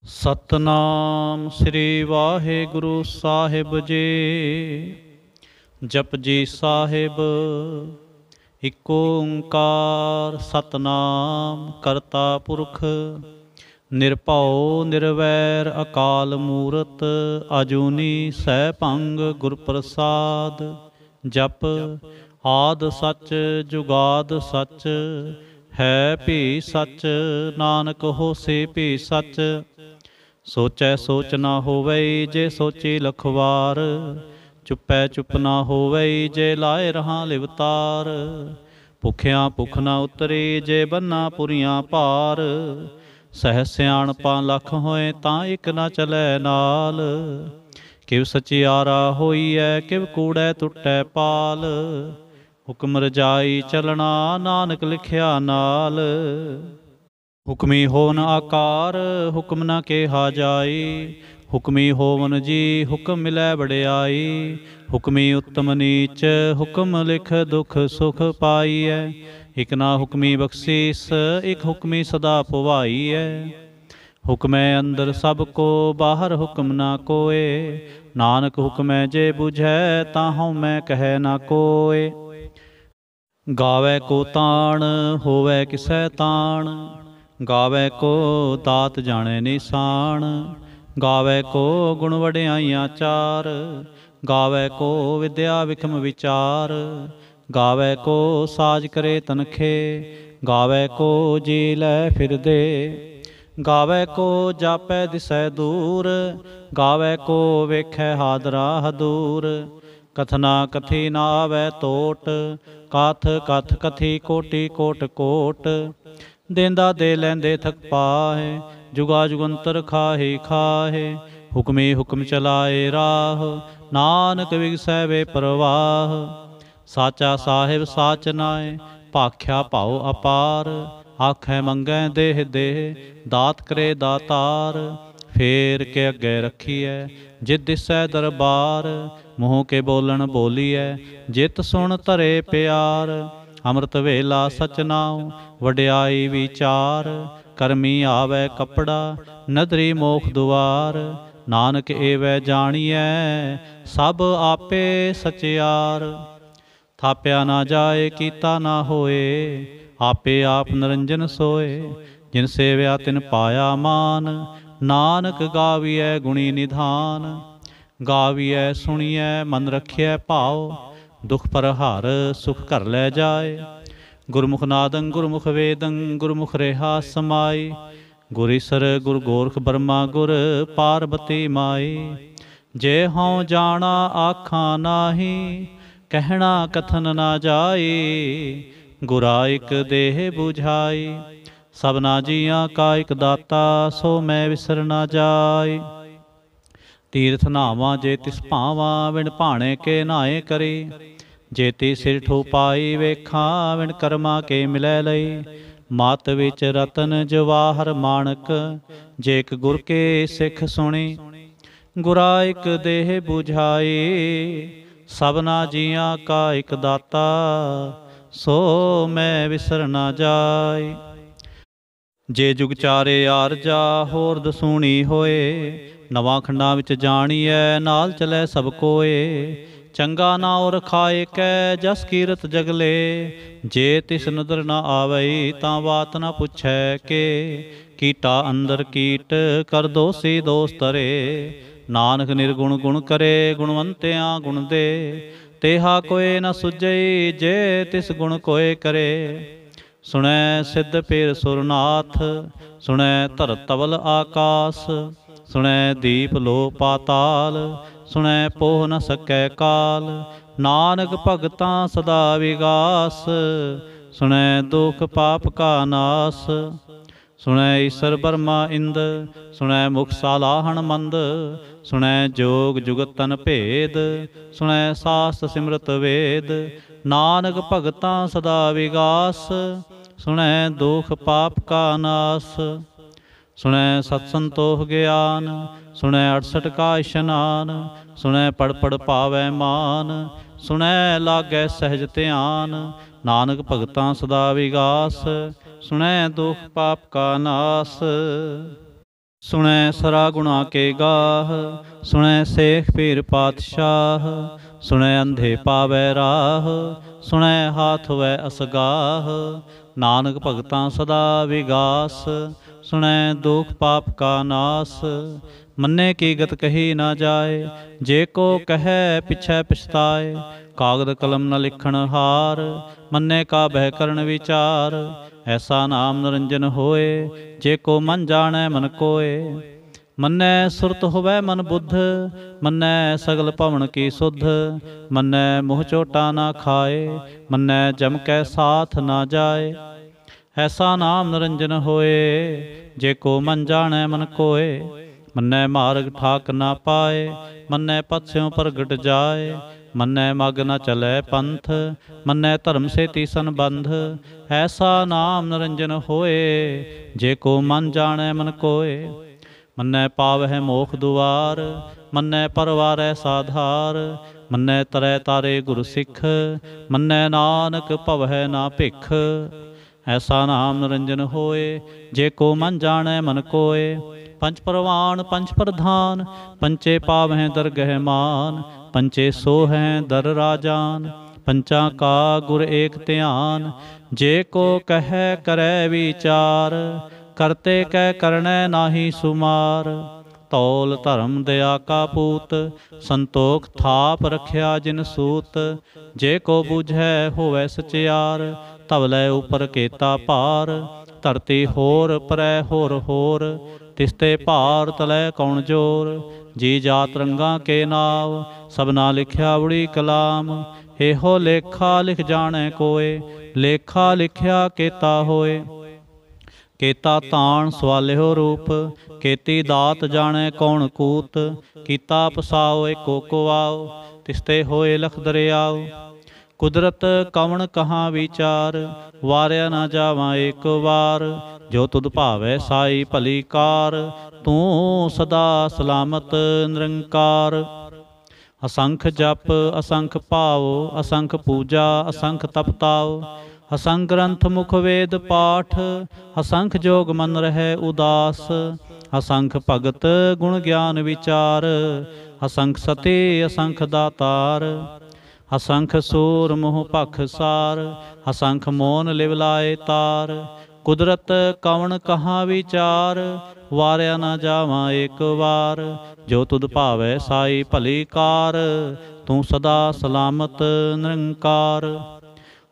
सतनाम श्री वाहेगुरु साहिब जी। जपजी साहिब इक ओंकार सतनाम करता पुरख निरभउ निरवैर अकाल मूरत अजूनी सैभंग गुर प्रसाद। जप आद सच जुगाद सच है भी सच नानक होसे भी सच। सोचै सोच ना होवै जे सोची लखवार चुपै चुप ना होवै जे लाए रहां लिवतार। भुखियां भुख ना उतरी जे बन्ना पुरियां पार सह सियाणपां लख होए तां इक ना चलै नाल। किव सचियारा होईऐ किव कूड़ै टुटै पाल हुक्म रजाई चलना नानक लिखिया नाल। हुक्मी होवन आकार हुक्म न केहा जाई हुक्मी होवन जी हुक्म मिलै बड़ियाई। हुक्मी उत्तम नीच हुक्म लिख दुख सुख पाईऐ इक ना हुक्मी बख्शीस इक हुक्मी सदा पुवाईऐ। हुक्मै अंदर सब को बाहर हुक्म ना कोय नानक हुक्मै जे बुझै ताहु मैं कहै ना कोय। गावै को ताण होवै किसै ताण गावै को दात जाने निशान। गावै को गुण वड्याइयां चार गावै को विद्या विखम विचार। गावै को साज करे तनखे गावै को जी लै फिरदे। गावै को जापै दिसै दूर गावै को वेखै हादरा हदूर। कथना कथी ना आवै तोट कथ कथ कथी कोटि कोट कोट। देंदा दे लैंदे थक पाहे जुगा जुगंतर खाहे खाहे। हुक्मी हुक्म चलाए राह नानक विगसै वे परवाह। साचा साहिब साच नाए भाख्या भाव अपार आखै मंगै देह देह दात करे दातार। फेर के अगे रखिए जित दिसै दरबार मूँह के बोलन बोलीए जित सुन धरे प्यार। अमृत वेला सच नाउ वड्याई विचार करमी आवै कपड़ा नदरी मोख दुआर। नानक एवै जानिए सब आपे सचियार। थाप्या ना जाए कीता ना होए आपे आप निरंजन सोए। जिन सेव्या तिन पाया मान नानक गाविए गुणी निधान। गाविए सुनिए मन रखिए भाव दुख पर हर सुख घर लै जाए। गुरमुख नादं गुरमुख वेदं गुरमुख रेहा समाई। गुर ईसर गुर गोरख बर्मा गुर पार्वती माई। जे हों जाना आखा नाही कहना कथन ना जाई। गुरा इक देह बुझाई सबना जियां का इक दाता सो मैं विसर ना जाई। तीर्थ नावां जे तिस भावां विण भाणे के नहाए करी। जेती सिर ठो पाई वेखां विण कर्मा के मिलै लई। मत विच रतन जवाहर माणक जे एक गुर के सिख सुणी। गुरा इक देह बुझाई सबना जियां का इक दाता सो मैं विसर ना जाई। जे जुग चारे आरजा होर दसूणी होए नवां खंडां विच जाणीए नाल चलै सब कोए। चंगा नाउ रखाए कै जस कीरत जगले जे तिस नदर ना आवई तां बात ना पुछै के। कीटा अंदर कीट कर दोषी दोष तरे नानक निर्गुण गुण करे गुणवंतियां गुण दे। तेहा कोय ना सुझई जे तिस गुण कोय करे। सुनै सिद्ध पीर सुरनाथ सुनै धरत तवल आकाश। सुनै दीप लो पाताल सुनै पोह न सकै काल। नानक भगतां सदा विगास सुनै दुख पाप का नास। सुनै ईसर बर्मा इंद सुनै मुख सालाहण मंद। सुनै जोग जुगत तन भेद सुनै सास्त सिमरत वेद। नानक भगतां सदा विगास सुनै दुख पाप का नास। सुनै सत संतोख ज्ञान सुनै 68 का इशनान। सुनै पढ़ पढ़ पावै मान सुनै लागै सहज ध्यान। नानक भगतां सदा विगास सुनै दुख पाप का नास। सुनै सरा गुणा के गाह, सुनै सेख पीर पातशाह, सुनै अंधे पावै राह, सुनै हाथ वै असगाह। नानक भगतां सदा विगास, सुनै दुख पाप का नास। मन्ने की गत कही ना जाए, जे को कहे पिछै पछताए। कागद कलम न लिखण हार, मन्ने का बह करन विचार। ऐसा नाम निरंजन होए, जे को मन जानै मन कोय। मन्नै सुरत होवै मन बुद्ध, मन्नै सगल भवन की सुध। मन्नै मुँह चोटा ना खाए, मन्नै जम कै साथ ना जाए। ऐसा नाम निरंजन होए, जे को मन जानै मन कोय। मन्नै मार्ग ठाक ना पाए, मन्नै पथस्यों प्रगट जाए। मन्नै मग न चलै पंथ, मन्नै धर्म से तीसन बंध। ऐसा नाम निरंजन होए, जे को मन जानै मन कोय। मन्नै पावै मोख दुआर, मन्नै परवारै साधार। मन्नै तरै तारे गुर सिख, मन्नै नानक भवै ना भिख। ऐसा नाम निरंजन होए, जे को मन जानै मन कोय। पंच परवान पंच प्रधान, पंचे पावै दरगह मान। पंचे सोहैं दर राजान, पंचा का गुर एक ध्यान। जे को कह करै विचार, करते कह करनै नाहि सुमार। तौल धर्म दया का पूत, संतोख थाप रखिया जिन सूत। जे को बूझै होवै सचियार, धवलै उपर केता पार। धरती होर परै होर होर, तिसते भार तलै कौन जोर। जी जात रंगा के नाव, सबना लिखिया उड़ी कलाम। एहो लेखा लिख जाने कोय, लेखा लिखिया केता होए। केता ताण सवालिहो रूप, केती दात जाने कौन कूत। कीता पसाओ एको को आओ, तिसते होए लख दरियाओ। कुदरत कवण कहाँ विचार, वारिया ना जावां एक वार। जो तुद भावै साई भली कार, तू सदा सलामत निरंकार। असंख जप असंख भाव, असंख पूजा असंख तपताओ। असंख ग्रंथ मुख वेद पाठ, असंख जोग मन रहे उदास। असंख भगत गुण ज्ञान विचार, असंख सती असंख दातार। असंख सूर मोह पख सार, असंख मोन लिव लाए तार। कुदरत कवण कहाँ विचार, वारिया ना जावां एक वार। जो तुद भावै साई भली कार, तू सदा सलामत निरंकार।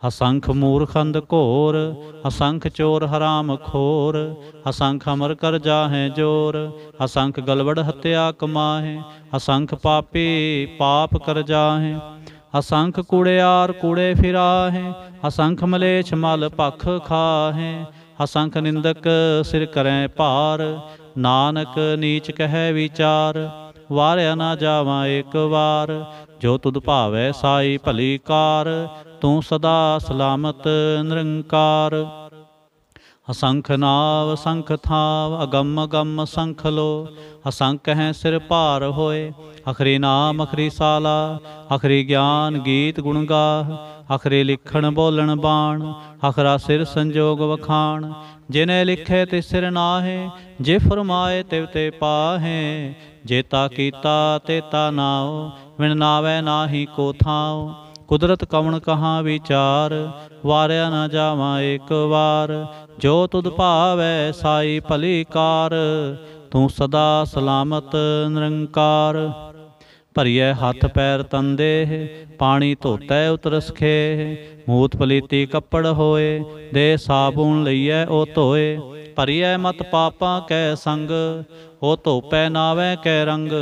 असंख मूर्ख अंध घोर, असंख चोर हराम खोर। असंख अमर कर जाहें जोर, असंख गलबड़ हत्या कमाहें। असंख पापी पाप कर जाहें, असंख कूड़ेयार कूड़े फिराहें। असंख मलेच्छ मल पख खाहें। असंख निंदक सिर करें पार, नानक नीच कह विचार। वारिया ना जावां एक वार, जो तुद भावै साई भली कार। तू सदा सलामत निरंकार। असंख नाव असंख थाव, अगम अगम असंख लो। असंख हैं सिर भार होए, अखरी नाम अखरी साला। अखरी ज्ञान गीत गुण गाह, अखरी लिखण बोलन बाण। अखरा सिर संजोग वखाण, जिने लिखे ते सिर नाहे। जे फरमाए तिव ते पाहे, जेता कीता तेता नाओ। विण नावै नाही को थाओ, कुदरत कवण कहाँ विचार। वारिया ना जावां एक वार, जो तुद भावै साई भली कार। तू सदा सलामत निरंकार। भरिए हथ पैर तन देह, पानी धोतै उतरस खेह। मूत पलीती कपड़ होए, दे साबुन लईए ओ धोए। भरिए मत पापां कै संग, ओ धोपै नावै कै रंग।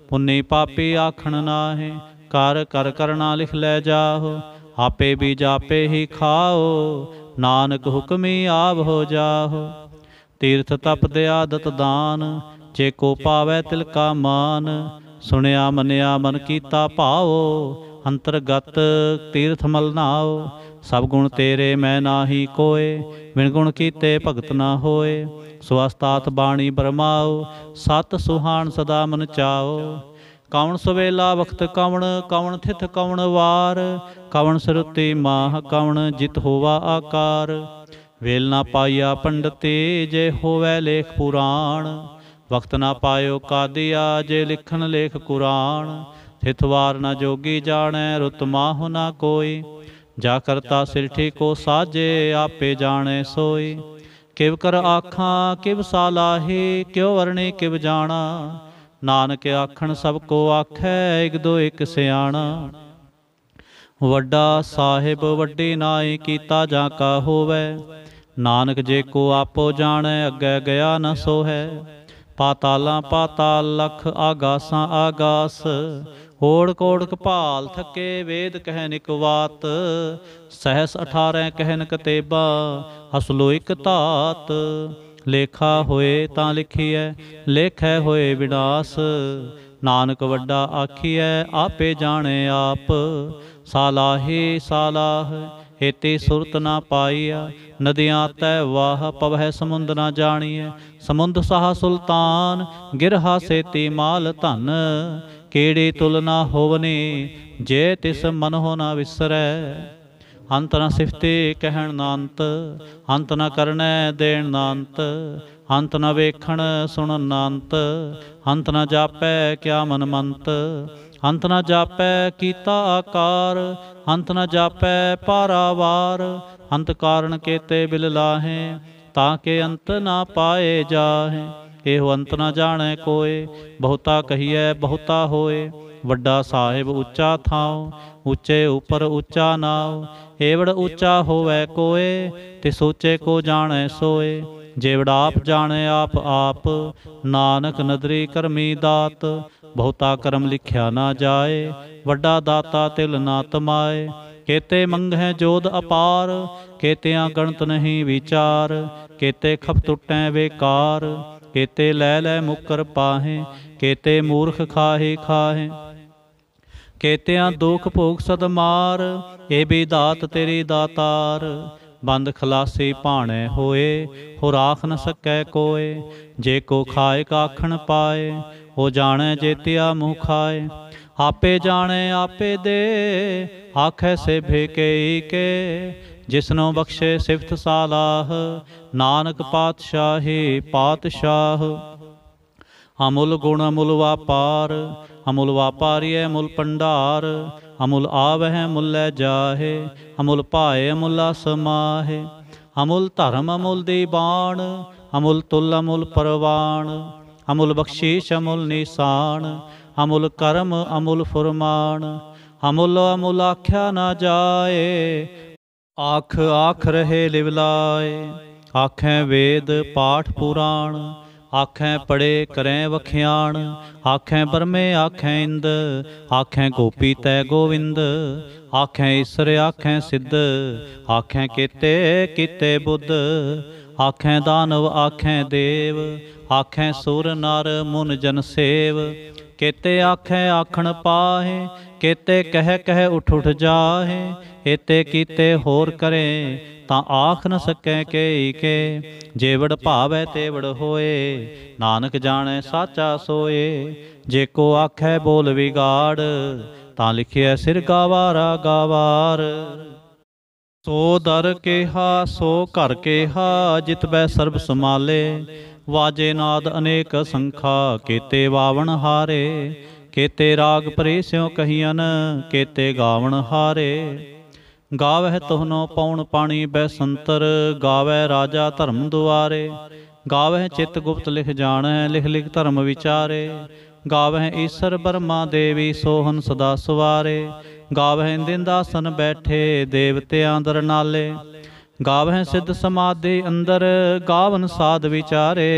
पुन्नी पापी आखण नाहे, कर कर करना लिख लै जाहो। आपे बीज आपे ही खाओ, नानक हुक्मी आव हो जाहो। तीर्थ तप दया दत दान, जेको पावै तिल का मान। सुनिया मनिया मन कीता भाओ, अंतरगत तीर्थ मल नाओ। सब गुण तेरे मैं नाही कोय, बिन गुण कीते भगत ना होए। स्वस्तात बाणी बरमाओ, सत सुहान सदा मन चाओ। कौन सवेला वक्त कौन, कौन थित कौन वार। कौन सरुति माह, कौन जित होवा आकार। वेल ना पाइया पंडते, जे होवै लेख पुराण। वक्त ना पायो कादिया, जे लिखन लेख कुरान। थितवार न जोगी जाने, रुत माहु ना कोई। जा करता सिरठी को साजे, आपे जाने सोई। किव कर आखां किव सालाही, क्यों वरणी किव जाना। नानक आखण सब को आखै, इक दो इक सियाणा। वड्डा साहिब वड्डी नाई, कीता जा का होवै। नानक जे को आपो जाने, अग्गै गया न सोहै। पातालां पाताल लख, आगासां आगास। होड़ कोड़ कपाल थके, वेद कहन इक वात। सहस 18 कहन कतेबा, हसलो इक धात। लेखा होए तां लिखिए, लेखै होए विनाश। नानक वड्डा आखिए, आपे जाने आप। सालाही सालाह, हेती सुरत ना पाईया। नदियाँ तै वाह, पवह समुंद ना जानिए। समुंद साह सुल्तान, गिरहा सेती माल धन। केड़ी तुलना होवनी, जे तिस मन हो ना विसरै। अंत न सिफते कहण ना अंत, अंत न करनै देण ना अंत। अंत न वेखण सुनन ना अंत, अंत न जापै क्या मन मंत। अंत न जापै कीता आकार, अंत न जापै पारावार। अंत कारण केते बिल लाहे, ताके अंत ना पाए जाहे। एहो अंत न जाने कोय, बहुता कहिए बहुता होए। वड्डा साहिब ऊंचा थाओ, ऊंचे ऊपर ऊंचा नाव। एवड़ ऊंचा होवै कोय, तिस ऊंचे को जाने सोए। जेवड़ आप जाने आप आप, नानक नदरी करमी दात। बहुता करम लिखिया ना जाए, वड्डा दाता तिल ना तमाए। केते मंगह जोध अपार, केतियां गणत नहीं विचार। केते खप टुटै बेकार, केते लै लै मुकर पाहे। केते मूर्ख खाहे खाहे, केतियां दुख भोग सद मार। ए भी दात तेरी दातार, बंद खलासी भाणे होए। हो राख न सकै कोय, जे को खाए काखण पाए। हो जाने जेतिया मुँह खाए, आपे जाने आपे दे। आखै से भेकेई के, जिसनो बख्शे सिफत सालाह। नानक पातशाही पातशाह, अमुल गुण अमुल वापार। अमुल वापारिय मुल भंडार, अमुल आवह मुलै जाहे। अमुल पाए अमुला समाहे, अमुल धर्म अमुल दीवान। अमुल तुल अमुल परवान, अमुल बख्शीश अमुल निशान। अमुल कर्म अमुल फुरमान, अमुल अमुल आख्या ना जाए। आख आख रहे लिवलाए, आखें वेद पाठ पुराण। आखें पढ़े करें वख्याण, आखें बरमे आखें इंद। आखें गोपी तै गोविंद, आखें ईसर आखें सिद्ध। आखें केते कीते बुद्ध, आखें दानव आखें देव। आखें सुर नर मुन जन सेव, केते आखें आखण पाहे। केते कह कह उठ उठ जाहे, एते कीते होर करें। तां आख न सकै केई के, जेवड़ भावै तेवड़ होए। नानक जाने साचा सोए, जे को आखै बोल विगाड़। तां लिखिए सिर गावारा गावार। सो दर केहा सो घर केहा, जित बै सर्ब समाले। वाजे नाद अनेक संखा, केते वावण हारे। केते राग परे स्यों कहियन, केते गावण हारे। गावह तुहनो पौन पाणी बैसंतर, गावै राजा धर्म दुआरे। गावह चित गुप्त लिख जाणै, लिख लिख धर्म विचारे। गावह ईसर बर्मा देवी, सोहन सदा सवारे। गावह इंदिंदासन बैठे, देवत्यां दर नाले। गावह सिद्ध समाधि अंदर, गावन साध विचारे।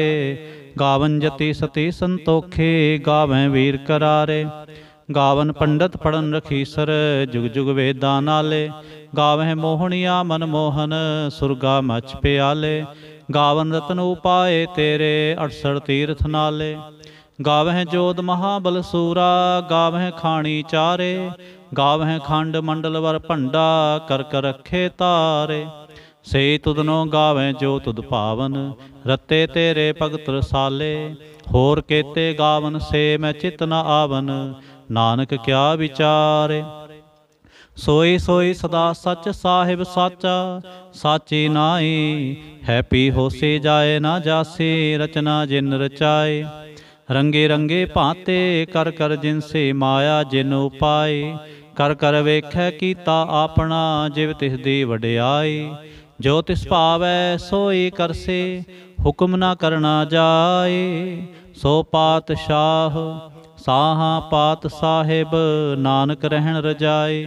गावन जति सती संतोखे, गावह वीर करारे। गावन पंडित पढ़न रखीसर, जुग जुग वेदां नाले। गावह मोहनिया मनमोहन, सुरगा मच प्याले। गावन रतन उपाए तेरे, 68 तीर्थ नाले। गावह जोध महाबल सूरा, गावह खाणी चारे। गावह खंड मंडल वर भंडा, कर कर रखे तारे। से तुदनो गावै जो तुद पावन, रते तेरे भगत रसाले। होर केते गावन से मैं चित न आवन, नानक क्या विचारे। सोई सोई सदा सच साहिब साचा, साची नाई। है पी होसी जाए ना जासी, रचना जिन रचाए। रंगे रंगे भांते कर कर जिनसे माया जिन उपाय कर कर वेखै कीता आपना जिव तिस दी वडियाई जो तिस भावै सोई करसे हुक्म ना करना जाए सो पातशाह साहा पात साहिब नानक रहन रजाए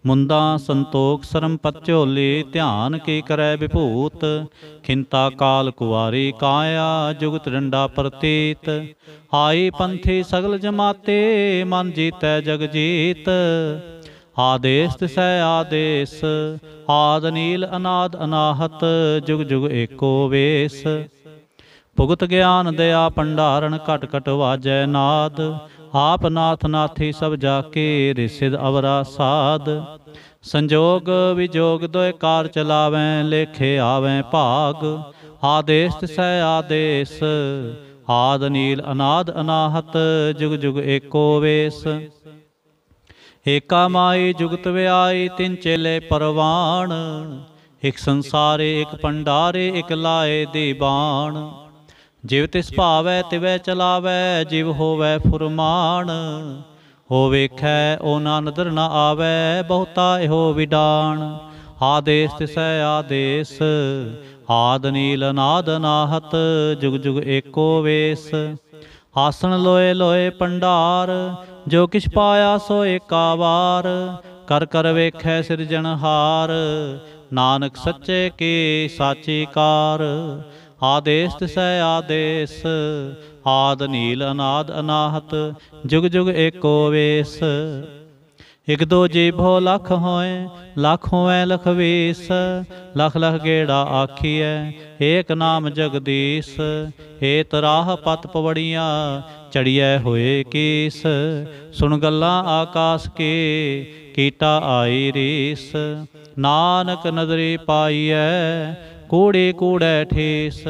मुंदा संतोख सरम पत झोले ध्यान के करै विभूत खिंता काल कुआरी काया जुगत डंडा प्रतीत आई पंथी सगल जमाते मन जीतै जग जीत आदेश तिसै आदेश आद नील अनाद अनाहत जुग जुग एको वेश भुगत ज्ञान दया भंडारण घट घट वाजै नाद आप नाथ नाथी सब जाके रिसिद अवरा साध संजोग विजोग दोय कार चलावें लेखे आवें भाग आदेश तिसै आदेश आद नील अनाद अनाहत जुग जुग एको वेश एका माई जुगत व्याई तिन चेले परवान एक संसारे एक भंडारे एक लाए दीवान जिव तिस भावै तिवै चलावै जिव होवै फुरमान हो वेखै ओ ना नदर न आवै बहुता एहो विडान आदेश तिसै आदेश आद नील नाद नाहत जुग जुग एको वेश आसन लोए लोए भंडार जो किछ पाया सो एका वार कर कर वेखै सिरजनहार नानक सच्चे की साची कार आदेश तिसै आदेश आद नील अनाद अनाहत जुग जुग एको वेश एक दो जीभो लख होए लख होए लख वीस लख लख गेड़ा आखिए एक नाम जगदीश हेत राह पत पवड़ियाँ चढ़िए होए कीस सुन गल्लां आकाश के कीटा आई रीस नानक नदरी पाईऐ कूड़े कूड़े ठेस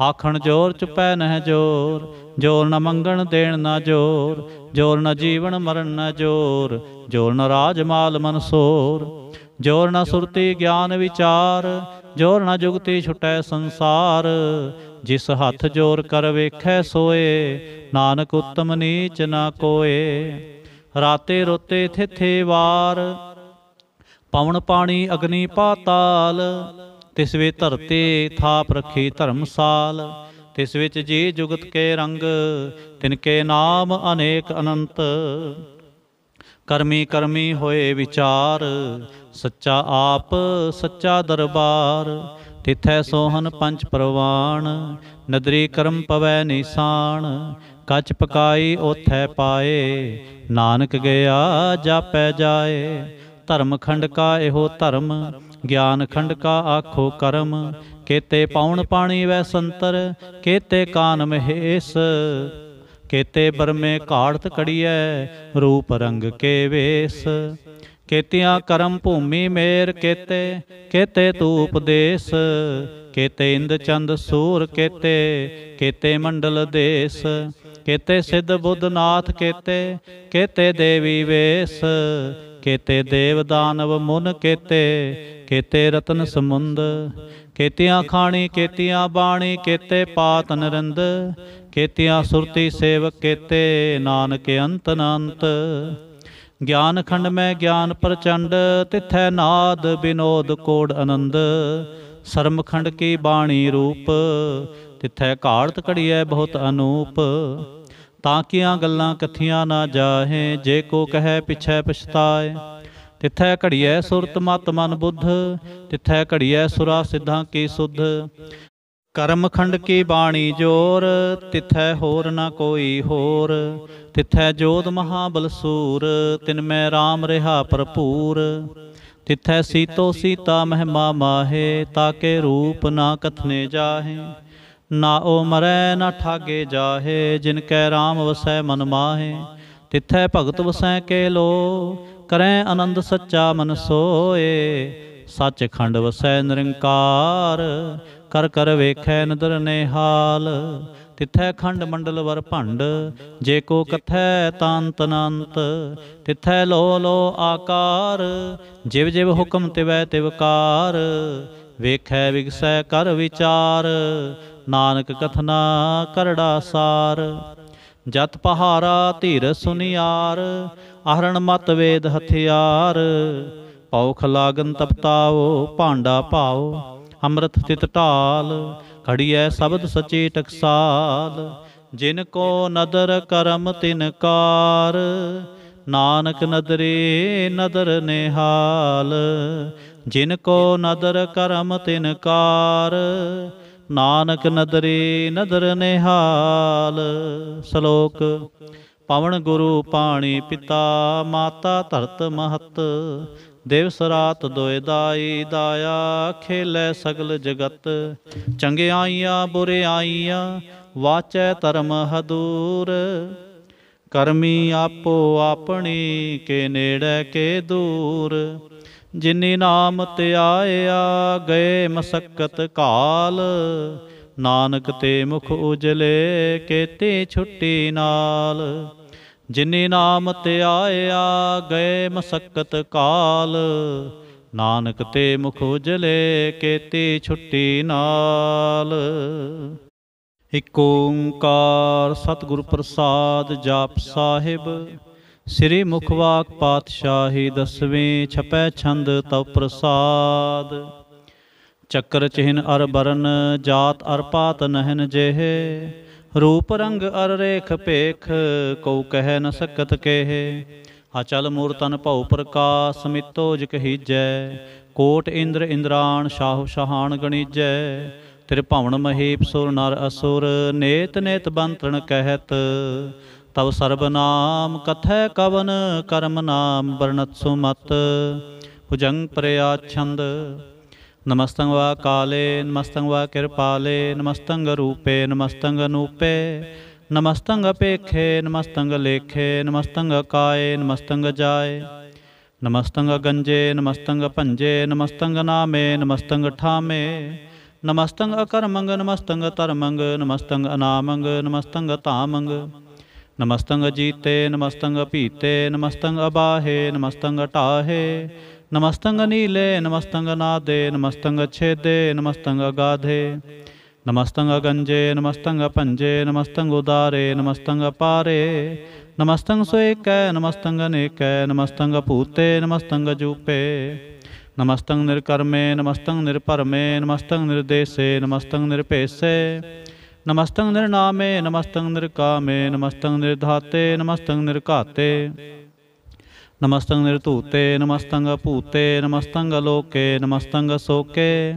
आखण जोर चुपै नह जोर जोर न मंगण देण न जोर जोर न जीवन मरण न जोर जोर न राज माल मनसोर जोर न सुरती ज्ञान विचार जोर न जुगती छुटै संसार जिस हथ जोर कर वेखै सोए नानक उत्तम नीच न कोए राते रोते थिथे वार पवन पानी अग्नि पाताल तिस वे धरती थाप रखी धर्मसाल तिस विच जी जुगत के रंग तिनके नाम अनेक अनंत करमी करमी होए विचार सच्चा आप सच्चा दरबार तिथै सोहन पंच प्रवाण नदरी करम पवै निशान कच पकाई ओथै पाए नानक गया जापै जाए धर्म खंड का एहो धर्म ज्ञान खंड का आखो कर्म केते पाउन पानी वै संतर केते कान महेश केते बरमे घाड़त कड़िए रूप रंग के वेश केतियां करम भूमि मेर केते केते तूप देश केते इंद चंद सूर केते केते मंडल देश केते सिद्ध बुद्ध नाथ केते केते देवी वेश केते देव दानव मुन केते केते रतन समुंद केतियां खाणी केतियां बाणी केते पात नरिंद केतियां सुरती सेवक केते नानक अंत अनंत ज्ञान खंड में ज्ञान प्रचंड तिथै नाद विनोद कोड आनंद शर्म खंड की बाणी रूप तिथै घाड़त कड़िए बहुत अनूप ताकियां गल्लां कथियां ना जाहे जे को कहे पिछै पछताए तिथै घड़िए सुरत मत मन बुद्ध तिथै घड़िए सुरा सिद्धां की सुध कर्म खंड की बाणी जोर तिथै होर न कोई होर तिथै जोध महाबल सूर तिनमै राम रहा भरपूर तिथै सीतो सीता महिमा माहे ताके रूप ना कथने जाहे ना ओ मरै ना ठागे जाहे जिनकै राम वसै मन माहे तिथै भगत वसै के लो करें आनंद सच्चा मन सोए सच खंड वसै निरंकार कर कर वेखै नदर निहाल तिथै खंड मंडल वर भंड जे को कथै तांत अनंत तिथै लो लो आकार जिव जिव हुक्म तिवै तिवकार वेखै विगसै कर विचार नानक कथना करड़ा सार। ਜਤ ਪਹਾਰਾ ਧੀਰ ਸੁਨਿਆਰ, ਆਹਰਣ ਮਤ ਵੇਦ ਹਥਿਆਰ। ਪੌਖ ਲਾਗਨ ਤਪਤਾਓ, ਭਾਂਡਾ ਭਾਓ, ਅੰਮ੍ਰਿਤ ਤਿਤ ਢਾਲ। ਖੜੀਐ ਸ਼ਬਦ ਸਚੀ ਟਕਸਾਲ, ਜਿਨ ਕੋ ਨਦਰ ਕਰਮ ਤਿਨ ਕਾਰ। ਨਾਨਕ ਨਦਰੇ ਨਦਰ ਨਿਹਾਲ, ਜਿਨ ਕੋ ਨਦਰ ਕਰਮ ਤਿਨ ਕਾਰ। ਨਾਨਕ ਨਦਰੇ ਨਦਰ ਨਿਹਾਲ। ਸ਼ਲੋਕ। ਪਵਨ ਗੁਰੂ ਪਾਣੀ ਪਿਤਾ, ਮਾਤਾ ਧਰਤ ਮਹਤ। ਦਿਵਸ ਰਾਤ ਦੁਇ ਦਾਈ, ਦਾਇਆ ਖੇਲੇ ਸਗਲ ਜਗਤ। ਚੰਗਿਆਈਆਂ ਬੁਰਿਆਈਆਂ, ਵਾਚੈ ਧਰਮ ਹਦੂਰ। ਕਰਮੀ ਆਪੋ ਆਪਣੀ, ਕੇ ਨੇੜੇ ਕੇ ਦੂਰ। ਜਿਨੀ ਨਾਮ ਧਿਆਇਆ, ਗਏ ਮਸਕਤ ਕਾਲ। ਨਾਨਕ ਤੇ ਮੁਖ ਉਜਲੇ, ਕੇਤੀ ਛੁੱਟੀ ਨਾਲ। ਜਿਨੀ ਨਾਮ ਧਿਆਇਆ, ਗਏ ਮਸਕਤ ਕਾਲ। ਨਾਨਕ ਤੇ ਮੁਖ ਉਜਲੇ, ਕੇਤੀ ਛੁੱਟੀ ਨਾਲ। ਇਕ ਓੰਕਾਰ ਸਤਿਗੁਰ ਪ੍ਰਸਾਦ। ਜਾਪ ਸਾਹਿਬ। ਸ੍ਰੀ ਮੁਖਵਾਕ ਪਾਤਸ਼ਾਹੀ, ਦਸਵੇਂ ਛਪੈ ਛੰਦ ਤਵ ਪ੍ਰਸਾਦ। ਚੱਕਰ ਚਿਹਨ ਅਰ ਬਰਨ, ਜਾਤ ਅਰ ਪਾਤ ਨਹਿਨ ਜਿਹੇ। ਰੂਪ ਰੰਗ ਅਰ ਰੇਖ ਭੇਖ, ਕਉ ਕਹਿ ਨ ਸਕਤ ਕੇਹੇ। ਅਚਲ ਮੂਰਤਨ ਭਉ ਪ੍ਰਕਾਸ਼, ਮਿਤੋ ਜਿ ਕਹੀਜੈ। ਕੋਟ ਇੰਦਰ ਇੰਦਰਾਣ, ਸ਼ਾਹੋ ਸ਼ਾਹਾਨ ਗਣੀਜੈ। ਤ੍ਰਿਭਵਨ ਮਹੀਪ ਸੁਰ ਨਰ ਅਸੁਰ, ਨੇਤ ਨੇਤ ਬੰਤਰਨ ਕਹਿਤ। ਤਵ ਸਰਬ ਨਾਮ ਕਥੈ ਕਵਨ, ਕਰਮ ਨਾਮ ਵਰਣਤ ਸੁਮਤ। ਭੁਜੰਗ ਪ੍ਰਿਆ ਛੰਦ। ਨਮਸਤੰ ਵਾ ਕਾਲੇ, ਨਮਸਤੰ ਵਾ ਕਿਰਪਾਲੇ। ਨਮਸਤੰ ਰੂਪੇ, ਨਮਸਤੰ ਅਨੂਪੇ। ਨਮਸਤੰ ਅਪੇਖੇ, ਨਮਸਤੰ ਲੇਖੇ। ਨਮਸਤੰ ਕਾਏ, ਨਮਸਤੰ ਜਾਏ। ਨਮਸਤੰ ਗੰਜੇ, ਨਮਸਤੰ ਭੰਜੇ। ਨਮਸਤੰ ਨਾਮੇ, ਨਮਸਤੰ ਠਾਮੇ। ਨਮਸਤੰ ਅਕਰਮੰਗ, ਨਮਸਤੰ ਧਰਮੰਗ। ਨਮਸਤੰ ਅਨਾਮੰਗ, ਨਮਸਤੰ ਧਾਮੰਗ। ਨਮਸਤੰ ਜੀਤੇ, ਨਮਸਤੰ ਪੀਤੇ। ਨਮਸਤੰ ਅਬਾਹੇ, ਨਮਸਤੰ ਢਾਹੇ। ਨਮਸਤੰ ਨੀਲੇ, ਨਮਸਤੰ ਨਾਦੇ। ਨਮਸਤੰ ਛੇਦੇ, ਨਮਸਤੰ ਅਗਾਧੇ। ਨਮਸਤੰ ਗੰਜੇ, ਨਮਸਤੰ ਭੰਜੇ। ਨਮਸਤੰ ਉਦਾਰੇ, ਨਮਸਤੰ ਪਾਰੇ। ਨਮਸਤੰ ਸੋਏਕੈ, ਨਮਸਤੰ ਅਨੇਕੈ। ਨਮਸਤੰ ਭੂਤੇ, ਨਮਸਤੰ ਜੂਪੇ। ਨਮਸਤੰ ਨਿਰਕਰਮੇ, ਨਮਸਤੰ ਨਿਰਭਰਮੇ। ਨਮਸਤੰ ਨਿਰਦੇਸੇ, ਨਮਸਤੰ ਨਿਰਭੇਸੇ। ਨਮਸਤੰ ਨਿਰਨਾਮੇ, ਨਮਸਤੰ ਨਿਰਕਾਮੇ। ਨਮਸਤੰ ਨਿਰਧਾਤੇ, ਨਮਸਤੰ ਨਿਰਘਾਤੇ। ਨਮਸਤੰ ਨਿਰਧੂਤੇ, ਨਮਸਤੰ ਭੂਤੇ। ਨਮਸਤੰ ਲੋਕੇ, ਨਮਸਤੰ ਸੋਕੇ।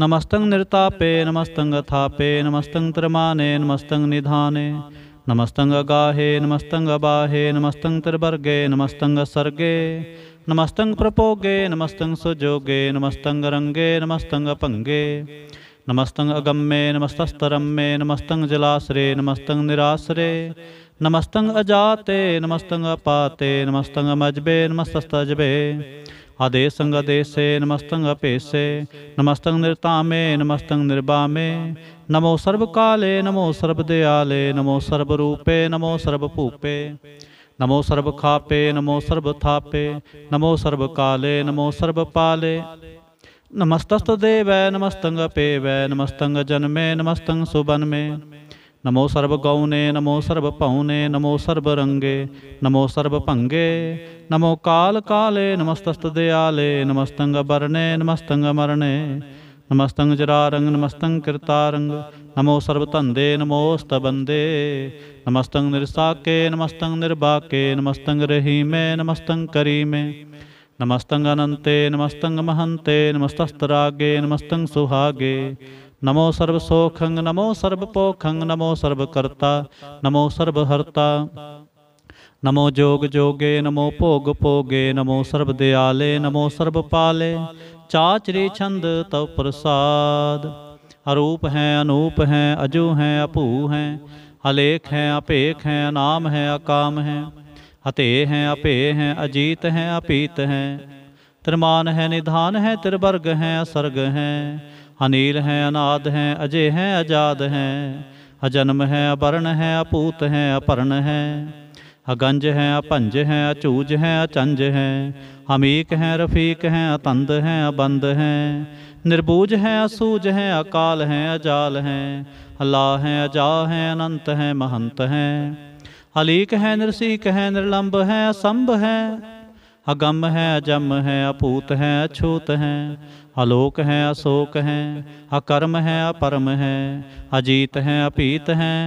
ਨਮਸਤੰ ਨਿਰਤਾਪੇ, ਨਮਸਤੰ ਥਾਪੇ। ਨਮਸਤੰ ਤ੍ਰਿਮਾਨੇ, ਨਮਸਤੰ ਨਿਧਾਨੇ। ਨਮਸਤੰ ਅਗਾਹੇ, ਨਮਸਤੰ ਅਬਾਹੇ। ਨਮਸਤੰ ਤ੍ਰਿਵਰਗੇ, ਨਮਸਤੰ ਸਰਗੇ। ਨਮਸਤੰ ਪ੍ਰਭੋਗੇ, ਨਮਸਤੰ ਸੁਜੋਗੇ। ਨਮਸਤੰ ਰੰਗੇ, ਨਮਸਤੰ ਭੰਗੇ। ਨਮਸਤੰ ਅਗੰਮੇ, ਨਮਸਤਸਤਰੰਮੇ। ਨਮਸਤੰ ਜਲਾਸਰੇ, ਨਮਸਤੰ ਨਿਰਾਸਰੇ। ਨਮਸਤੰ ਅਜਾਤੇ, ਨਮਸਤੰ ਅਪਾਤੇ। ਨਮਸਤੰ ਮਜਬੇ, ਨਮਸਤਸਤਜਬੇ। ਆਦੇਸੰ ਅਦੇਸੇ, ਨਮਸਤੰ ਅਭੇਸੇ। ਨਮਸਤੰ ਨਿਰਤਾਮੇ, ਨਮਸਤੰ ਨਿਰਬਾਮੇ। ਨਮੋ ਸਰਬ ਕਾਲੇ, ਨਮੋ ਸਰਬ ਦਿਆਲੇ। ਨਮੋ ਸਰਬ ਰੂਪੇ, ਨਮੋ ਸਰਬ ਭੂਪੇ। ਨਮੋ ਸਰਬ ਖਾਪੇ, ਨਮੋ ਸਰਬ ਥਾਪੇ। ਨਮੋ ਸਰਬ ਕਾਲੇ, ਨਮੋ ਸਰਬ ਪਾਲੇ। ਨਮਸਤਸਤ ਦੇਵੈ, ਨਮਸਤੰ ਅਪੇਵੈ। ਨਮਸਤੰ ਜਨਮੇ, ਨਮਸਤੰ ਸੁਬਨਮੇ। ਨਮੋ ਸਰਬ ਗੌਨੇ, ਨਮੋ ਸਰਬ ਭਉਨੇ। ਨਮੋ ਸਰਬ ਰੰਗੇ, ਨਮੋ ਸਰਬ ਭੰਗੇ। ਨਮੋ ਕਾਲ ਕਾਲੇ, ਨਮਸਤਸਤ ਦਿਆਲੇ। ਨਮਸਤੰ ਬਰਨੇ, ਨਮਸਤੰ ਅਮਰਨੇ। ਨਮਸਤੰ ਜਰਾਰੰਗ, ਨਮਸਤੰ ਕਿਰਤਾਰੰਗ। ਨਮੋ ਸਰਬ ਧੰਦੇ, ਨਮੋਸਤ ਬੰਦੇ। ਨਮਸਤੰ ਨਿਰਸਾਕੇ, ਨਮਸਤੰ ਨਿਰਬਾਕੇ। ਨਮਸਤੰ ਰਹੀਮੇ, ਨਮਸਤੰ ਕਰੀਮੇ। ਨਮਸਤੰ ਅਨੰਤੇ, ਨਮਸਤੰ ਮਹੰਤੇ। ਨਮਸਤਸਤਰਾਗੇ, ਨਮਸਤੰ ਸੁਹਾਗੇ। ਨਮੋ ਸਰਬ ਸੋਖੰ, ਨਮੋ ਸਰਬ ਪੋਖੰ। ਨਮੋ ਸਰਬ ਕਰਤਾ, ਨਮੋ ਸਰਬ ਹਰਤਾ। ਨਮੋ ਜੋਗ ਜੋਗੇ, ਨਮੋ ਭੋਗ ਭੋਗੇ। ਨਮੋ ਸਰਬ ਦਿਆਲੇ, ਨਮੋ ਸਰਬ ਪਾਲੇ। ਚਾਚਰੀ ਛੰਦ ਤਵ ਪ੍ਰਸਾਦ। ਅਰੂਪ ਹੈ, ਅਨੂਪ ਹੈ, ਅਜੂ ਹੈ, ਅਭੂ ਹੈ। ਅਲੇਖ ਹੈ, ਅਭੇਖ ਹੈ, ਅਨਾਮ ਹੈ, ਅਕਾਮ ਹੈ। ਅਤੇ ਹੈ, ਅਭੇ ਹੈ, ਅਜੀਤ ਹੈ, ਅਪੀਤ ਹੈ। ਤ੍ਰਿਮਾਨ ਹੈ, ਨਿਧਾਨ ਹੈ, ਤ੍ਰਿਵਰਗ ਹੈ, ਅਸਰਗ ਹੈ। ਅਨੀਲ ਹੈ, ਅਨਾਦ ਹੈ, ਅਜੇ ਹੈ, ਅਜਾਦ ਹੈ। ਅਜਨਮ ਹੈ, ਅਬਰਨ ਹੈ, ਅਭੂਤ ਹੈ, ਅਪਰਨ ਹੈ। अगंज हैं अपंज हैं अचूज हैं अचंज हैं, अमीक हैं रफीक हैं अतंद हैं अबंद हैं, निर्बूज हैं असूज हैं अकाल हैं अजाल हैं, अल्लाह हैं अजा हैं अनंत हैं महंत हैं, अलीक हैं निर्सीक हैं निर्लंब हैं असंभ हैं, अगम हैं अजम हैं अपूत हैं अछूत हैं, आलोक हैं अशोक हैं, अकर्म हैं अपरम हैं, अजीत हैं अपीत हैं,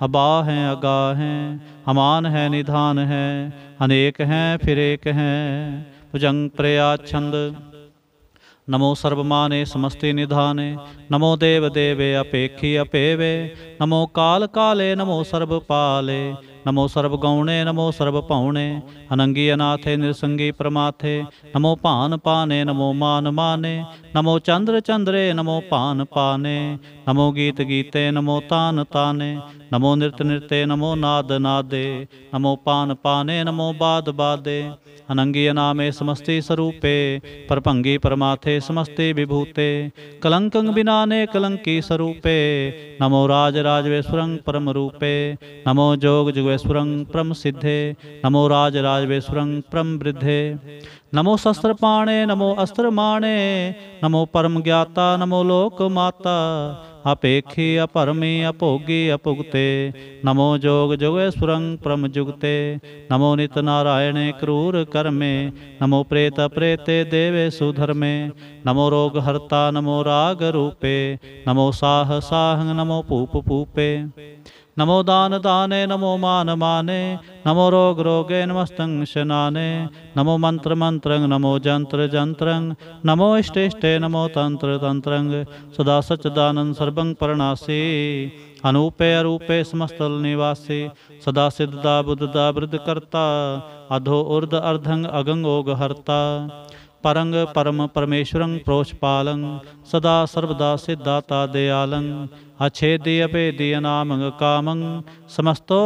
अबा हैं अगा हैं, अमान हैं निधान हैं, अनेक हैं फिर एक हैं। भुजंग प्रयाच्छंद। नमो सर्वमाने समस्ते निधाने, नमो देव देवे अपेक्षी अपेवे, नमो काल काले नमो सर्वपाले, नमो सर्वगौणे नमो सर्वपौणे, अनंगी अनाथे निरसंगी परमाथे, नमो पान पाने नमो मान माने, नमो चंद्र चंद्रे नमो पान पाने, नमो गीत गीते नमो तान ताने, नमो नृत्य नृत्य नमो नाद नादे, नमो पान पाने नमो बाद बादे, अनंगी अनामे समस्ते स्वरूपे, परभंगी परमाथे समस्ते विभूते, कलंकं बिनाने कलंकी स्वरूपे, नमो राज राजवेश्वरं परम रूपे, नमो जोग जुगेश्वरं परम सिद्धे, नमो राज राजवेश्वरं परम वृद्धे, नमो शस्त्र पाणे नमो अस्त्र माणे, नमो परम ज्ञाता नमो लोक माता, अपेक्षी अपरमी अभोगी अपुगते, नमो जोग जोगेश्वरं परम जुगते, नमो नित नारायणे क्रूर कर्मे, नमो प्रेत प्रेते देवे सुधर्मे, नमो रोग हर्ता नमो राग रूपे, नमो साह साहं नमो पूप पूपे, नमो दान दाने नमो मान माने, नमो रोग रोगे नमस्तं शनाने, नमो मंत्र मंत्रं नमो जंत्र जंत्रं, नमो इष्ट इष्टे नमो तंत्र तंत्रं, सदा सच्चिदानंद सर्वं परनासी, अनूपे अरूपे समस्तल निवासी, सदा सिद्धदा बुद्धदा वृद्ध करता, अधो ऊर्ध अर्धं अगंगोग हरता, परंग परम परमेश्वरं प्रोषपालं, सदा सर्वदा सिद्धाता दयालं, अच्छेदी अभेदी अनामं कामं, समस्तो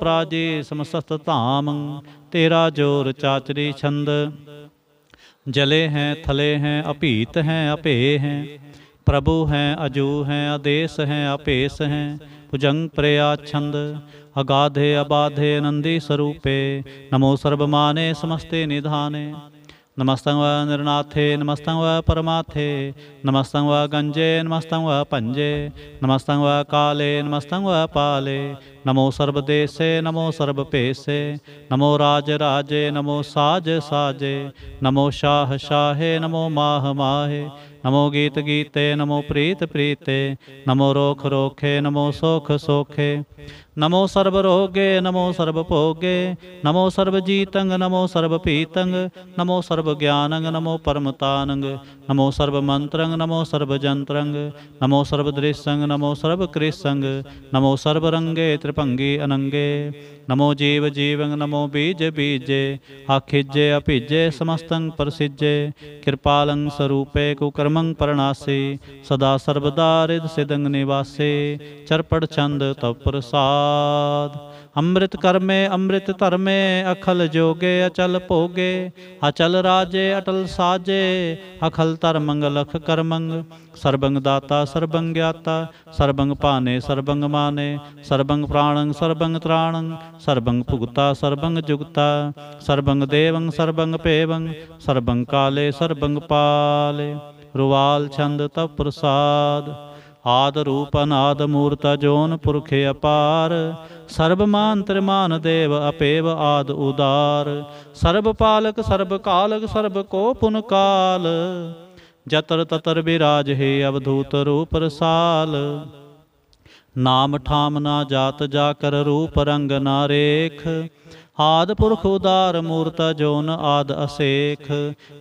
प्राजी समस्त धामं, तेरा जोर चाचरी छंद, जले हैं थले हैं अपीत हैं अपे हैं, प्रभु हैं अजू हैं आदेश हैं अपेश हैं, भुजंग प्रयाच्छंद, अगाधे अबाधे नंदी स्वरूपे, नमो सर्वमाने समस्ते निधाने, नमस्तं व निर्नाथे नमस्तं व परमाथे, नमस्तं व गंजे नमस्तं व पंजे, नमस्तं व काले नमस्तं व पाले, नमो सर्वदेशे नमो सर्वपेशे, नमो राज राजे नमो साज साजे, नमो शाह शाहे नमो माह माहे, नमो गीत गीते नमो प्रीत प्रीते, नमो रोख रोखे नमो सोख सोखे, नमो सर्वरोगे नमो सर्वभोगे, नमो सर्वजीतंग नमो सर्वपीतंग, नमो सर्वज्ञानंग नमो परमतानंग, नमो सर्वमंत्रंग नमो सर्वजंत्रंग, नमो सर्वदृश्यंग नमो सर्वकृष्यंग, नमो सर्वरंगे त्रिभंगी अनंगे, नमो जीव जीवंग नमो बीज बीजे, आखिजे अभिजे समस्तं प्रसिजे, कृपालं स्वरूपे कुकर्मं परनासी, सदा सर्वदा रिद सिदंग निवासे, चरपड़ छंद तप प्रसाद, अमृत कर्मे अमृत धर्मे, अखल जोगे अचल भोगे, अचल राजे अटल साजे, अखल धर्मंग लख कर्मंग, सर्वंग दाता सर्वंग ज्ञाता, सर्वंग पाने सर्वंग माने, सर्वंग प्राणंग सर्वंग त्राणंग, सर्वंग भुगता सर्वंग जुगता, सर्वंग देवंग सर्वंग पेवंग, सर्वंग काले सर्वंग पाले, रुवाल छंद तप प्रसाद, आद रूप अनाद मूर्त जोन पुरखे अपार, सर्वमान त्रिमान देव अपेव आद उदार, सर्व पालक सर्व कालक सर्व को पुन काल, जतर ततर विराज हे अवधूत रूप रसाल, नाम ठाम ना जात जाकर रूप रंग ना रेख, आद पुरख उदार मूर्त जोन आद असेख,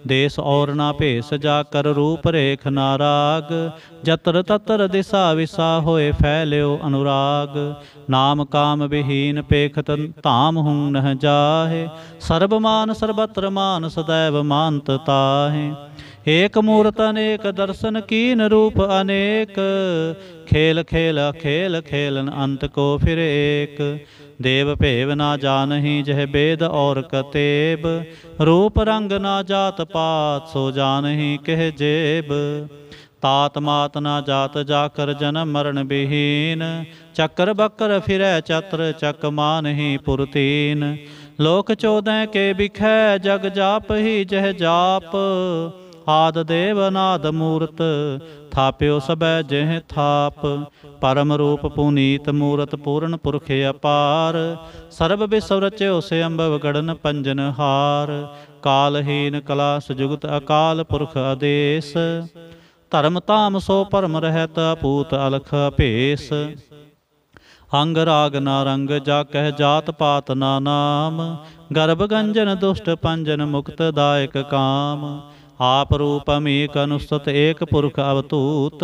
देश और ना भेष जाकर रूप रेख नाराग, जतर ततर दिशा विसा होए फैल्यो अनुराग, नाम काम विहीन पेखत धाम हूँ नह जाहे, सर्वमान सर्वत्र मान सदैव मानत ताहे, एक मूर्त अनेक दर्शन कीन रूप अनेक, खेल खेल खेल खेलन अंत को फिर एक, देव भेव ना जानही जह वेद और कतेब, रूप रंग ना जात पात सो जानही कह जेब, तात मात ना जात जाकर जन्म मरण विहीन, चक्र बक्र फिरै चत्र चक मानही पुरतीन, लोक 14 के बिखै जग जाप ही जह जाप। आद देव अनाद मूरत थाप्यो सबै जह थाप। परम रूप पुनीत मूरत पूर्ण पुरख अपार। सर्ब विश्व रच्यो से अंबव गढ़न पंजन हार। कालहीन कला सुजुगत अकाल पुरख आदेश। धर्म ताम सो परम रहत अपूत अलख अभेस। अंग राग ना रंग जा कह जात पात ना नाम। गर्भ गंजन दुष्ट पंजन मुक्त दायक काम। आप रूप अमीक अनुस्तुत एक पुरख अवतूत।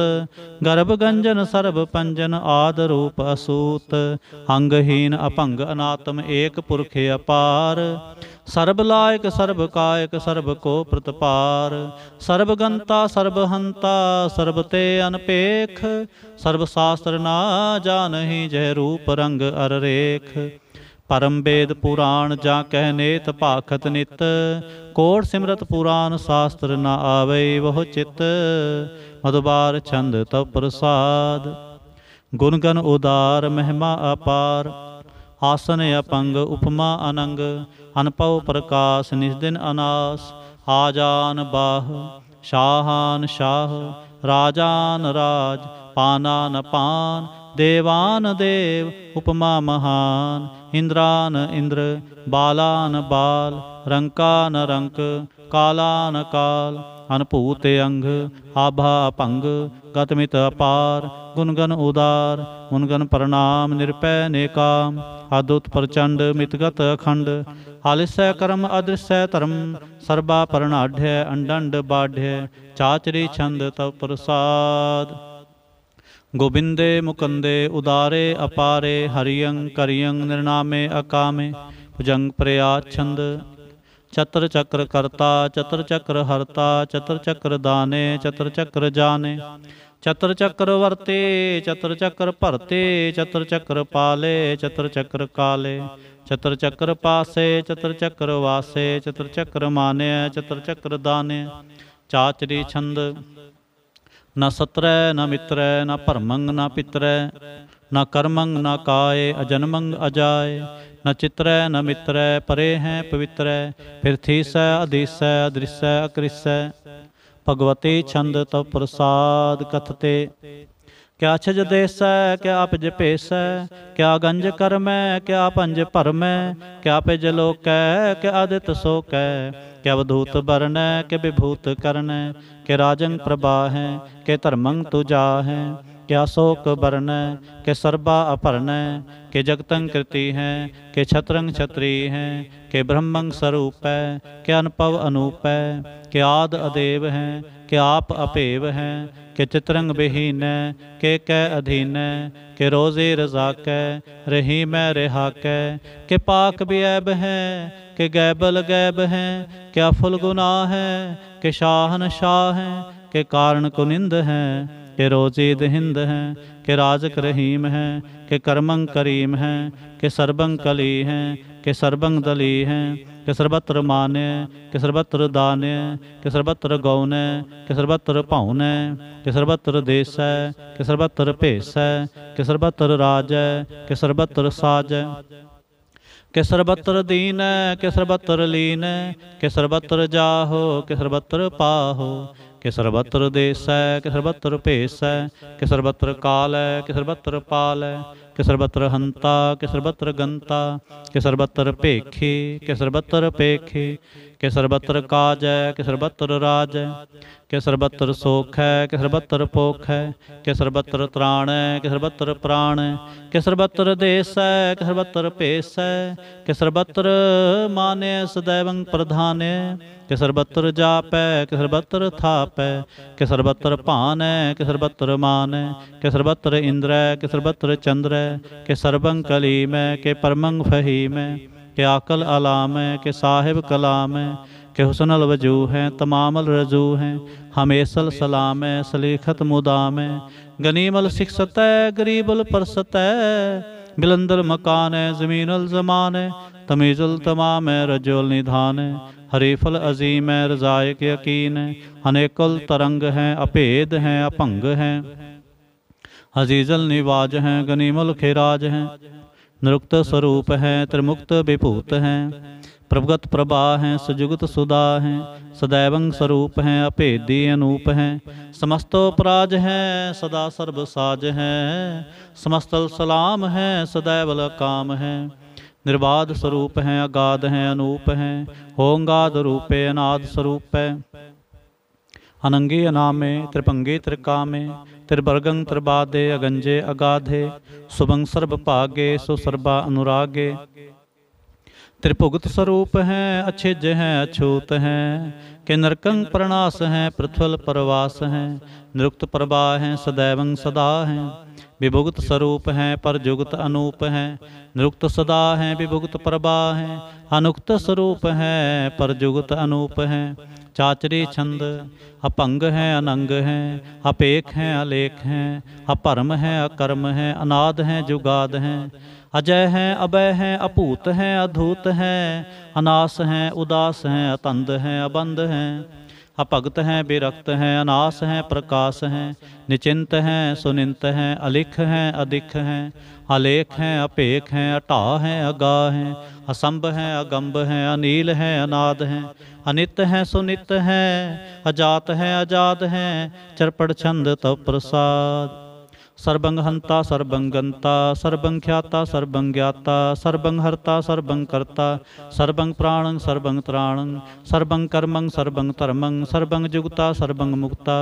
गर्भ गंजन सर्ब पंजन आद रूप असूत। अंगहीन अपंग अनात्म एक पुरख अपार। सर्ब लायक सर्ब कायक सर्ब को प्रतपार। सर्ब गंता सर्ब हंता सर्ब ते अनपेख। सर्ब शास्त्र ना जानहि जय रूप रंग अर रेख। परम वेद पुराण जा कह नेत भाखत नित। कोट सिमरत पुराण शास्त्र न आवे वह चित। मधुबार छंद तव प्रसाद। गुण गण उदार महिमा अपार। आसन अपंग उपमा अनंग। अनपव प्रकाश निजदिन अनास। आजान बाह शाहान शाह। राजान राज पानान पान। देवान देव उपमा महान। इंद्रान इंद्र बालान बाल। रंकान रंक कालान काल। अनभूत अंग आभा अपंग गतमित अपार। गुणगन उदार मुनगन प्रणाम निरपै नेकाम। अद्भुत प्रचंड मितगत अखंड। आलिस्य कर्म अदृश्य धर्म। सर्वा परणाढ़ अंडंड बाढ़। चाचरी छंद तव प्रसाद। गोविंदे मुकुंदे उदारे अपारे। हरियं करियं निर्नामे अकामे। भुजंग प्रयास छंद। चतर चक्र करता चतर चक्र हरता। चतर चक्र दाने चतर चक्र जाने। चतर चक्र वर्ते चतर चक्र भरते। चतर चक्र पाले चतर चक्र काले। चतर चक्र पासे चतर चक्र वासे। चतर चक्र माने चतर चक्र दाने। चाचरी छंद। न सत्रय न मित्रय न भरमंग न पितरय। न कर्मंग न काय अजन्मंग अजाय। न चित्रय न मित्रय परे हैं पवित्रय। पृथ्वीसय अधीसय अदृश्य अकृष्य। भगवती छंद तव प्रसाद कथते। क्या छज देस क्या अपज पेस। क्या गंज कर्म क्या पंज परम। क्या पिज लोक क्या आदित शोक। क्या अवधूत वर्ण के विभूत कर्ण। के राजंग प्रभा है के धर्मंग तुजा है। क्या शोक वर्ण के सर्वा अपर्ण। के जगतंग कृति हैं के छत्रंग छत्री हैं। के ब्रह्मंग स्वरूप है के अनपव अनूप है। के आद अदेव हैं के आप अपेव हैं। के चित्रंग विहीन के अधीन। के रोजे रजा कै रही मैं रिहा कै। के पाक बिऐब हैं के गैबल गैब हैं। क्या फुल गुनाह है के शाहन शाह हैं। के कारण कुनिंद हैं के रोजीद हिंद हैं। के राजक रहीम हैं के कर्मंग करीम हैं। के सर्वंग कली हैं के सर्वंग दली हैं। के सर्वत्र मान्य के सर्वत्र दान्य। के सर्वत्र गौन के सर्वत्र पाउन। के सर्वत्र देश के सर्वत्र भेष। के सर्वत्र राज के सर्वत्र साज। के सर्वत्र दीन के सर्वत्र लीन। के सर्वत्र जाहो के सर्वत्र पाहो। के सर्वत्र देश के सर्वत्र भेष। के सर्वत्र काल के सर्वत्र पाल। के सर्वत्र हंता के सर्वत्र गंता। के सर्वत्र पेखी के सर्वत्र पेखी। के सर्वत्र काज के सर्वत्र राज। के सर्वत्र सोख है के सर्वत्र पोख है। के सर्वत्र त्राण के सर्वत्र प्राण। के सर्वत्र देश के सर्वत्र पेश। के सर्वत्र माने सदैवं प्रधान। के सर्वत्र जाप के सर्वत्र थाप। के सर्वत्र पान के सर्वत्र मान। के सर्वत्र इंद्र के सर्वत्र चंद्र। के सर्वं कलीम के परमंग फहीम। के आकल अलाम के साहिब कलाम। के हुसनल वजू हैं तमामल रजू हैं। हमेशल सलाम सलीखत मुदाम। गनीमल शिक्षत गरीबुल परसत। बिलंदल मकान ज़मीनुल ज़मान। तमीजुल तमाम रजोल निधान। हरीफल अजीम रजायक यकीन। अनेकुल तरंग हैं अभेद हैं अपंग हैं। अजीजल निवाज हैं गनीमुल खिराज हैं। निरुक्त स्वरूप है, त्रिमुक्त विभूत हैं, प्रभगत प्रभा हैं, सुजुगत सुधा हैं, सदैवं स्वरूप हैं, अभेदी अनूप हैं, समस्तोपराज हैं, सदा सर्व साज हैं, समस्तल सलाम हैं, सदैवल काम हैं, निर्बाध स्वरूप हैं, अगाध हैं, अनूप हैं, होंगाद रूपे अनाद स्वरूप है, अनंगे अनामे त्रिपंगे त्रिकामे, त्रिवर्गं त्रिबाधे अगंजे अगाधे, शुभं सर्व भागे सुसर्बा अनुरागे, त्रिभुगत स्वरूप हैं, अच्छेज हैं, अछूत हैं, के नरकं प्रणास हैं, पृथ्वल परवास हैं, निरुक्त प्रभा हैं, सदैवं सदा हैं, विभुगत स्वरूप हैं, परजुगत अनूप हैं, निरुक्त सदा हैं, विभुगत प्रभा हैं, अनुक्त स्वरूप हैं, परजुगत अनूप हैं, चाचरी छंद अपंग हैं, अनंग हैं, अपेख हैं, अलेख हैं, अपरम हैं, अकर्म हैं, अनाद हैं, जुगाद हैं, अजय हैं, अभय हैं, अपूत हैं, अधूत हैं, अनास हैं, उदास हैं, अतंद हैं, अबंध हैं, अपगत हैं, विरक्त हैं, अनास हैं, प्रकाश हैं, निचिंत हैं, सुनिंत हैं, अलिख हैं, अधिक हैं, अलेख हैं, अपेख हैं, अटा हैं, अगा हैं, असंभ हैं, अगंभ हैं, अनील हैं, अनाद हैं, अनित हैं, सुनित हैं, अजात हैं, अजात हैं, चरपड़ छंद तव प्रसाद, सर्वं हंता सर्वं गंता, सर्वं ख्याता सर्वं ज्ञाता, सर्वं हर्ता सर्वं कर्ता, सर्वं प्राणं सर्वं त्राणं, सर्वं कर्मं सर्वं धर्मं, सर्वं जुगता सर्वं मुक्ता,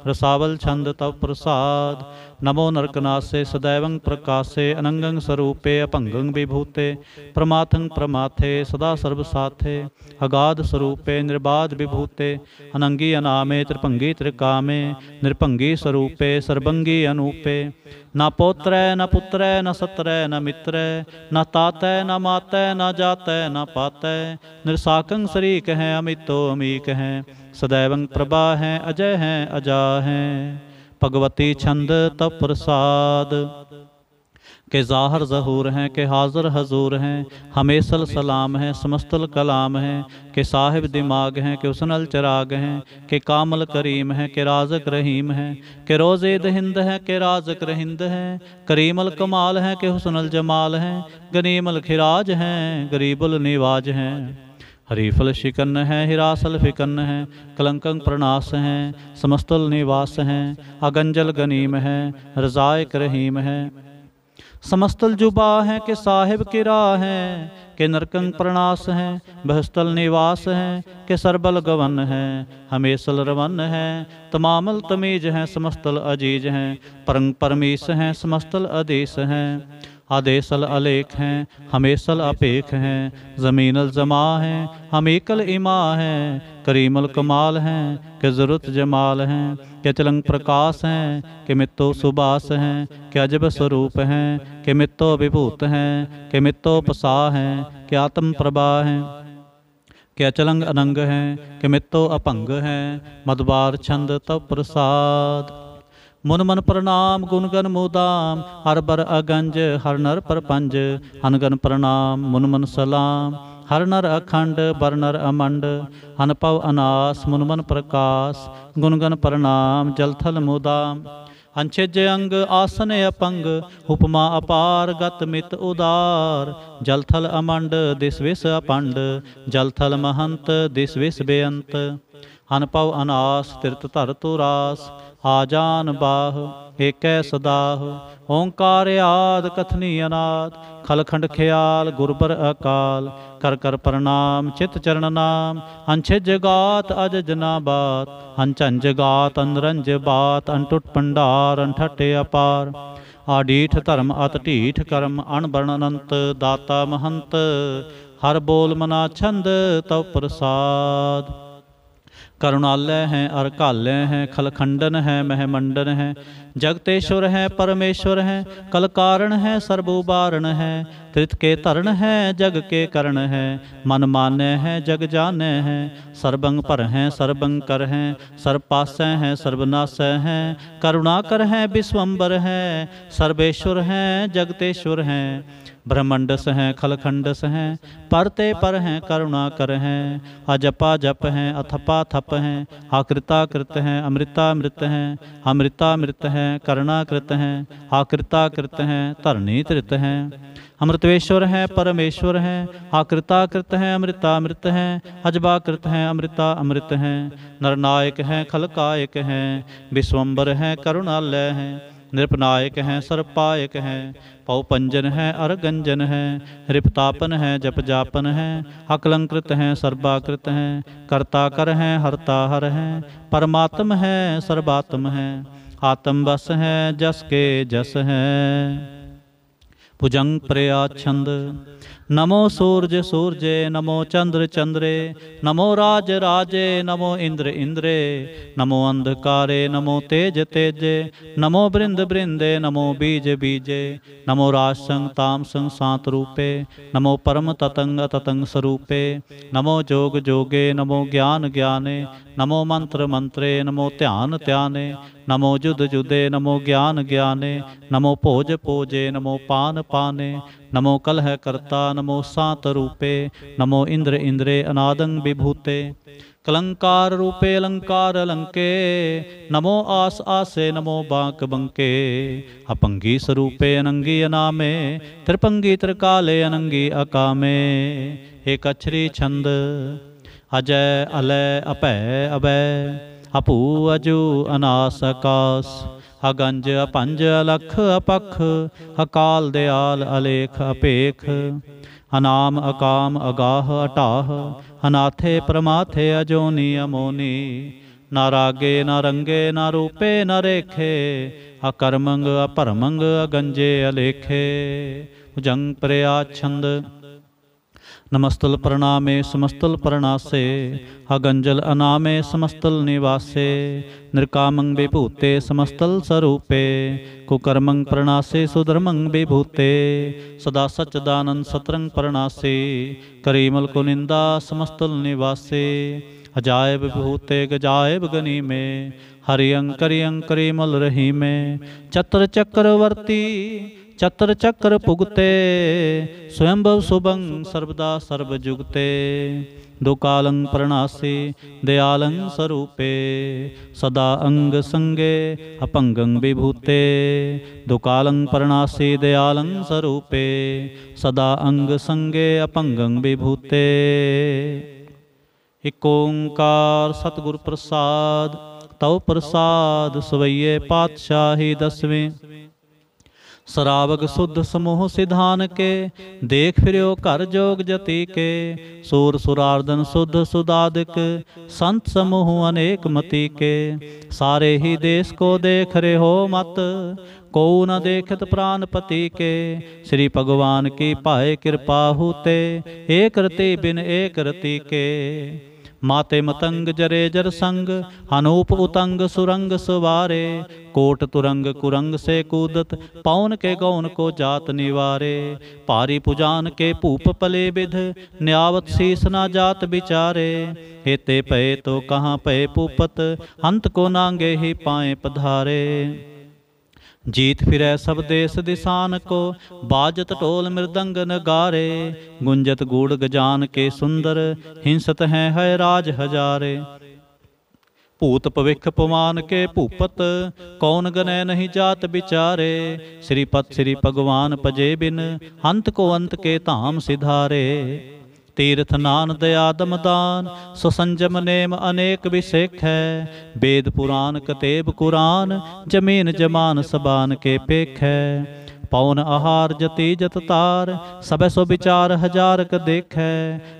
रसावल छंद तव प्रसाद, नमो नरकनासे सदैवं प्रकाशे, अनंगं स्वरूपे अपंगं विभूते, प्रमाथं प्रमाथे सदा सर्वसाथे, अगाध स्वरूपे निर्बाध विभूते, अनंगी अनामे त्रिभंगी त्रिकामे, निरभंगी स्वरूपे सर्वंगी अनूपे, न पौत्र न पुत्र न सत्र न मित्र, न तात न मात न जात न पात, निरसाकं शरीक हैं, अमितो अमीक हैं, सदैवं प्रभा हैं, अजय हैं, अजा हैं, भगवती छंद तव प्रसाद, के ज़ाहर ज़हूर हैं, के हाज़र हजूर हैं, हमेशल सलाम हैं, समस्तल कलाम हैं, के साहिब दिमाग हैं, के हुस्नल चिराग हैं, के कामल करीम हैं, के राज़क रहीम हैं, के रोज़े दहिंद हैं, के राज़क रहिंद हैं, करीमल कमाल हैं, के हुस्नल जमाल हैं, गनीमल खिराज हैं, गरीबुल निवाज हैं, हरीफल शिकन है, हिरासल फिकन है, कलंकं प्रणास हैं, समस्तल निवास हैं, अगंजल गनीम है, रज़ायक रहीम है, समस्तल जुबा हैं, के साहिब की राह हैं, के नरकंग प्रणास हैं, बहस्तल निवास हैं, के सरबल गवन हैं, हमेशल रवन हैं, तमामल तमीज हैं, समस्तल अजीज हैं, परंग परमीस हैं, समस्तल आदेश हैं, आदेशल अलेख हैं, हमेशल अपेख हैं, ज़मीनल जमा हैं, हमीकल इमा हैं, करीमल कमाल हैं, के ज़रूरत जमाल हैं, के चलंग प्रकाश हैं, के मित्तो सुबास हैं, के अजब स्वरूप हैं, के मित्तो विभूत हैं, के मित्तो पसा हैं, के आत्म प्रभा हैं, के अचलंग अनंग हैं, के मित्तो अपंग हैं, मधुबार छंद तव प्रसाद, मुन मन प्रणाम गुणगन मुदाम, हर बर अगंज हर नर परपंज, अनगन प्रणाम मुन मन सलाम, हर नर अखंड बर नर अमंड, अनपव अनास मुन मन प्रकाश, गुणगन प्रणाम जलथल मुदाम, अंछेज अंग आसन अपंग, उपमा अपार गत मित उदार, जलथल अमंड दिस विस अपंड, जलथल महंत दिस विस बेअंत, अनपव अनास तीर्थ धर तुरास, आजान बाह एकै सदाह, ओंकार आद कथनी अनाद, खलखंड ख्याल गुरबर अकाल, कर कर प्रणाम चित चरण नाम, अंछ जगात अज जना बात, अंचन जगात अनरंज बात, अनटुट पंडार अनठटे अपार, आडीठ धर्म अत ढीठ कर्म, अणबर्ण अनंत दाता महंत, हर बोल मना छंद तव प्रसाद, करुणालय हैं अरकालय हैं, खलखंडन है महमंडन है, जगतेश्वर है परमेश्वर है, कल कारण है सर्वोबारण है, त्रित के तरण है जग के करण है, मन माने है जग जाने हैं, सर्वंग पर हैं सर्वंग कर हैं, सर्वपासै हैं सर्वनाशय हैं, करुणाकर हैं विश्वम्बर हैं, सर्वेश्वर हैं जगतेश्वर हैं, ब्रह्मंडस हैं खलखंडस हैं, परते पर हैं करुणाकर हैं, अजपा जप हैं अथपा थप हैं, आकृताकृत हैं अमृतामृत हैं, अमृतामृत हैं करुणाकृत हैं, आकृताकृत हैं धरणी तृत हैं, अमृत अमृतेश्वर हैं परमेश्वर हैं, आकृताकृत हैं अमृतामृत हैं, अजबाकृत हैं अमृता अमृत हैं, नरनायक हैं खलकायक हैं, विश्वम्बर हैं करुणालय हैं, नृपनायक हैं सर्पायक हैं, पौपंजन हैं अरगंजन हैं, रिपतापन हैं जप जापन हैं, अकलंकृत हैं सर्वाकृत हैं, कर्ताकर हैं हरता हर हैं, परमात्म हैं सर्वात्म हैं, आत्म बस हैं जस के जस हैं। भुजंग प्रया छंद। नमो सूर्य सूर्ये, नमो चंद्र चंद्रे, नमो राज राजे, नमो इंद्र इंद्रे, नमो अंधकारे, नमो तेज तेजे, नमो बृंद बृंदे, नमो बीज बीजे, नमो राज संग ताम संग सात रूपे, नमो परम ततंग ततंग स्वरूपे, नमो जोग जोगे, नमो ज्ञान ज्ञाने, नमो मंत्र मंत्रे, नमो ध्यान ध्याने, नमो जुद जुदे, नमो ज्ञान ज्ञाने, नमो भोज भोजे, नमो पान पाने, नमो कलह कर्ता, नमो सात रूपे, नमो इंद्र इंद्रे अनादंग विभूते, कलंकार रूपे अलंकार अलंके, नमो आस आसे, नमो बांक बंके, अपंगी स्वरूपे अनंगी अनामे, त्रिपंगी त्रिकाले अनंगी अकामे। एक अक्षरी छंद। अजय अलय अभय अभय, अपू अजू अनास आकाश, अगंज अपंज अलख अपख, अकाल दयाल अलेख अपेख, अनाम अकाम अगाह अटाह, अनाथे प्रमाथे अजोनी अमोनी, न रागे न रंगे न रूपे न रेखे, अकर्मंग अपरमंग अगंजे अलेखे। भुजंग प्रया छंद। नमस्तुल प्रणामे समस्तुल प्रणासे, अगंजल अनामे समस्तुल निवासे, निर्कामं विभूते समस्तल स्वरूपे, कुकर्मं प्रणासे सुधर्मं विभूते, सदा सच्चिदानंद सतरंग प्रणासे, करीमल कुनिंदा समस्तुल निवासे, अजायब विभूते गजायब गनी में, हरियं करियं करीमल रही में, चत्र चक्रवर्ती चतर चक्र पुगते, स्वयंभव शुभं सर्वदा सर्वजुगते, दुकालं प्रणासी दयालं स्वरूपे, सदा अंग संगे अपंगं विभूते, दुकालं प्रणासी दयालं स्वरूपे, सदा अंग संगे अपंगं विभूते। एक ओंकार सतगुर प्रसाद, तव प्रसाद सवैये पातशाही दसवें, सरावग शुद्ध समूह सिधान के, देख फिर्यो घर जोग जति के, सूर सुरार्दन शुद्ध सुदादिक, संत समूह अनेक मति के, सारे ही देश को देख रहे हो मत, को न देखत प्राणपति के, श्री भगवान की पाए कृपा होते, एक रति बिन एक रति के, माते मतंग जरे जर संग, अनूप उतंग सुरंग सवारे, कोट तुरंग कुरंग से कूदत, पौन के गौन को जात निवारे, पारी पुजान के पूप पले विध, न्यावत शीस न जात बिचारे, हेते पए तो कहाँ पए पूपत, अंत को नांगे ही पाए पधारे। जीत फिरै सब देश दिसान को, बाजत ढोल मृदंग नगारे, गुंजत गूढ़ गजान के सुंदर, हिंसत हैं है राज हजारे, भूत पविख पमान के भूपत, कौन गने नहीं जात बिचारे, श्रीपत श्री भगवान पजे बिन, अंत को अंत के धाम सिधारे, तीर्थ नान दया दमदान, सुसंजम नेम अनेक विशेख है, वेद पुराण कतेब कुरान, जमीन जमान सबान के पेख है, पौन आहार जति जत तार, सब सो विचार हजार क देख है,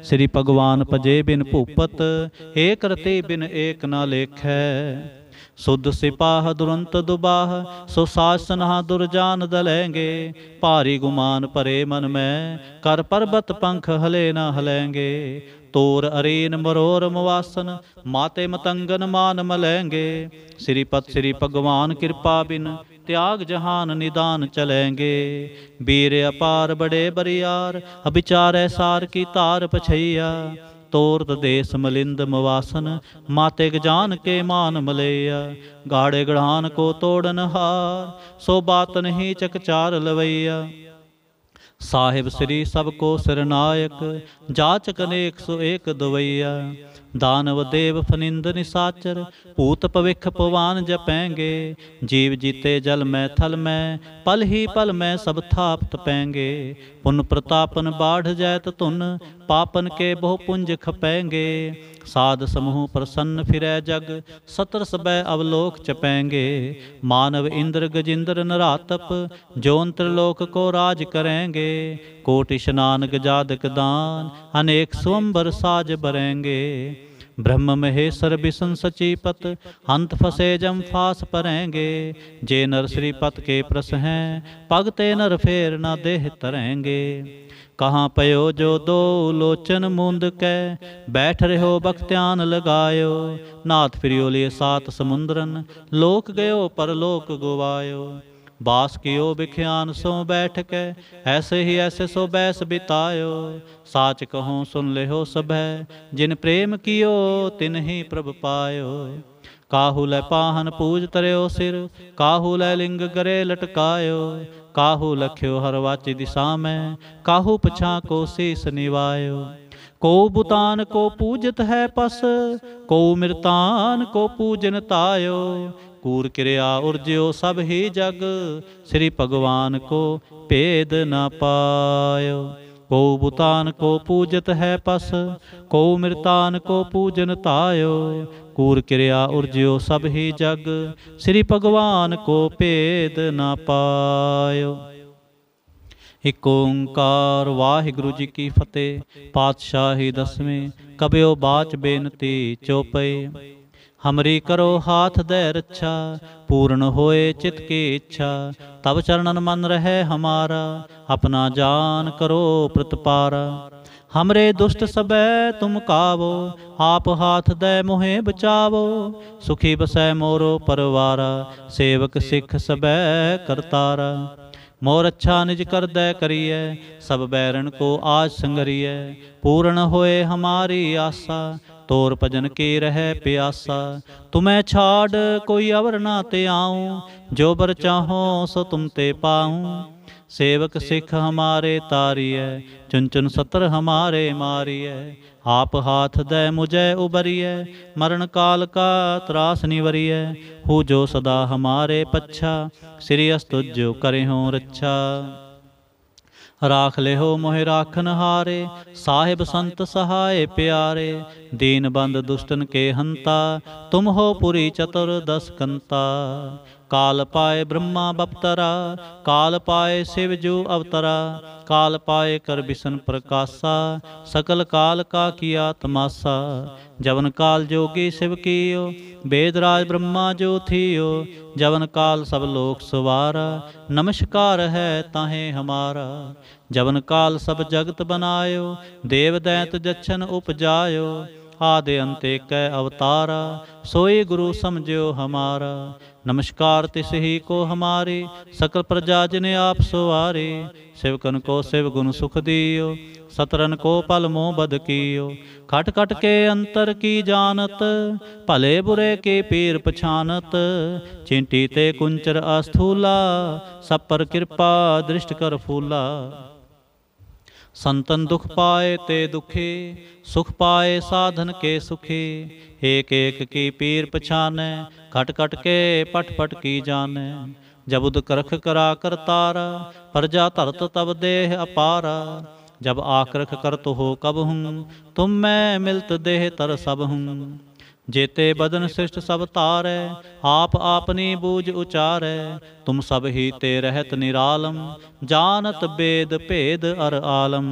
श्री भगवान पजे बिन भूपत, एक रति बिन एक न लेख है, शुद्ध सिपाह दुरंत दुबाह, सो शासन दुर्जान दलेंगे, भारी गुमान परे मन में, कर पर्वत पंख हले न हलेंगे, तोर अरीन मरोर मवासन, माते मतंगन मान मलेंगे, श्रीपत श्री भगवान कृपा बिन, त्याग जहान निदान चलेंगे, वीर अपार बड़े बरियार, अभिचार सार की तार पछैया, तोरत देश मलिंद मवासन, माते गजान के मान मलैया, गाड़े गढ़ान को तोड़न हार, सो बात नहीं चकचार लवैया, साहिब श्री सबको सिरनायक, जाचक अनेक सो एक दवैया, दानव देव फनिंद निसाचर, भूत भविख पवान जपेंगे। जीव जीते जल में थल में, पल ही पल में सब थाप तपेंगे। पुन प्रतापन बाढ़ जैत धुन, पापन के बहु पुंज खपेंगे। साध समूह प्रसन्न फिरै जग, सतर सबै अवलोक चपेंगे। मानव इंद्र गजिंद्र नरातप, जोन त्रिलोक को राज करेंगे। कोटि स्नान गजादक दान, अनेक स्वंबर साज बरेंगे। ब्रह्म महेश्वर विष्णु सचीपत, हंत फसे जम फास परेंगे। जे नर श्रीपत के प्रस हैं, पगते नर फेर न देह तरेंगे। कहाँ पयो जो दो लोचन मूंद कै, बैठ रहो बख्त्यान लगायो। नाथ फिरियो लिए सात समुंदरन, लोक गयो परलोक गुवायो। बास कियो बिख्यान सो बैठ के, ऐसे ही ऐसे सो बैस बितायो। साच कहो सुन ले हो सभै, जिन प्रेम कियो तिन ही प्रभ पायो। काहू लै पाहन पूज तरयो सिर, काहू लै लिंग गरे लटकायो। काहू लख्यो हर वाची दिशा में, काहू पछा को शीस निवायो। को बुतान को पूजत है पस, को मृतान को पूजन तायो। कूर क्रिया उर्ज्यो सब ही जग, श्री भगवान को भेद न पायो। को बुतान को पूजत है पस, को मृतान को पूजन तायो। कूर क्रिया उर्ज्यो सब ही जग, श्री भगवान को भेद न पायो। एक ओंकार वाहिगुरु जी की फतेह। पातशाही दसवीं कबियो बाच बेनती चौपई। हमरी करो हाथ दे रक्षा, पूर्ण होए चित की इच्छा। तब चरणन मन रहे हमारा, अपना जान करो प्रतिपारा। हमरे दुष्ट सबै तुम कावो, आप हाथ दे मोहे बचावो। सुखी बसै मोरो परवारा, सेवक सिख सबै करतारा। मोर अच्छा निज कर दे करिए, सब बैरन को आज संगरिए। पूर्ण होए हमारी आशा, तोर भजन की रह प्यासा। तुम्हें छाड़ कोई अवर ना ते आऊं, जो बर चाहो सो तुम ते पाऊं। सेवक सिख हमारे तारिय, चुन चुन सतर हमारे मारिय। आप हाथ दे मुझे उबरिय, मरण काल का त्रास निवरिय। हूँ जो सदा हमारे पच्छा, श्री अस्तुजो करे हों रक्षा। राख ले हो मोहि राखन हारे, साहिब संत सहाय प्यारे। दीन बंद दुष्टन के हंता, तुम हो पुरी चतुर्दश कंता। काल पाए ब्रह्मा बपतरा, काल पाए शिव जू अवतरा। काल पाए कर बिसन प्रकाशा, सकल काल का किया तमाशा। जवन काल जोगी शिव कियो, वेदराज ब्रह्मा जो थियो। जवन काल सब लोक सवारा, नमस्कार है ताहे हमारा। जवन काल सब जगत बनायो, देव दैत जच्छन उपजायो। आदि अंत एक अवतारा, सोई गुरु समझो हमारा। नमस्कार तिस ही को हमारे, सकल प्रजा जिने आप सवारे। शिवकन को शिव गुण सुख दियो, सतरन को पल मोह बद कियो। खट खट के अंतर की जानत, भले बुरे के पीर पछानत। चिंटी ते कुंचर अस्थूला, सब पर कृपा दृष्ट कर फूला। संतन दुख पाए ते दुखी, सुख पाए साधन के सुखी। एक एक की पीर पछाने, खट खट के पट पट की जाने। जब उद करख करा कर तारा, प्रजा धरत तब देह अपारा। जब आक्रख करत हो कब हूँ, तुम मैं मिलत देह तर सब हूँ। जेते बदन सृष्ट सब तारै, आप आपनी बूझ उचारै। तुम सब ही ते रहत निरालम, जानत वेद भेद अर आलम।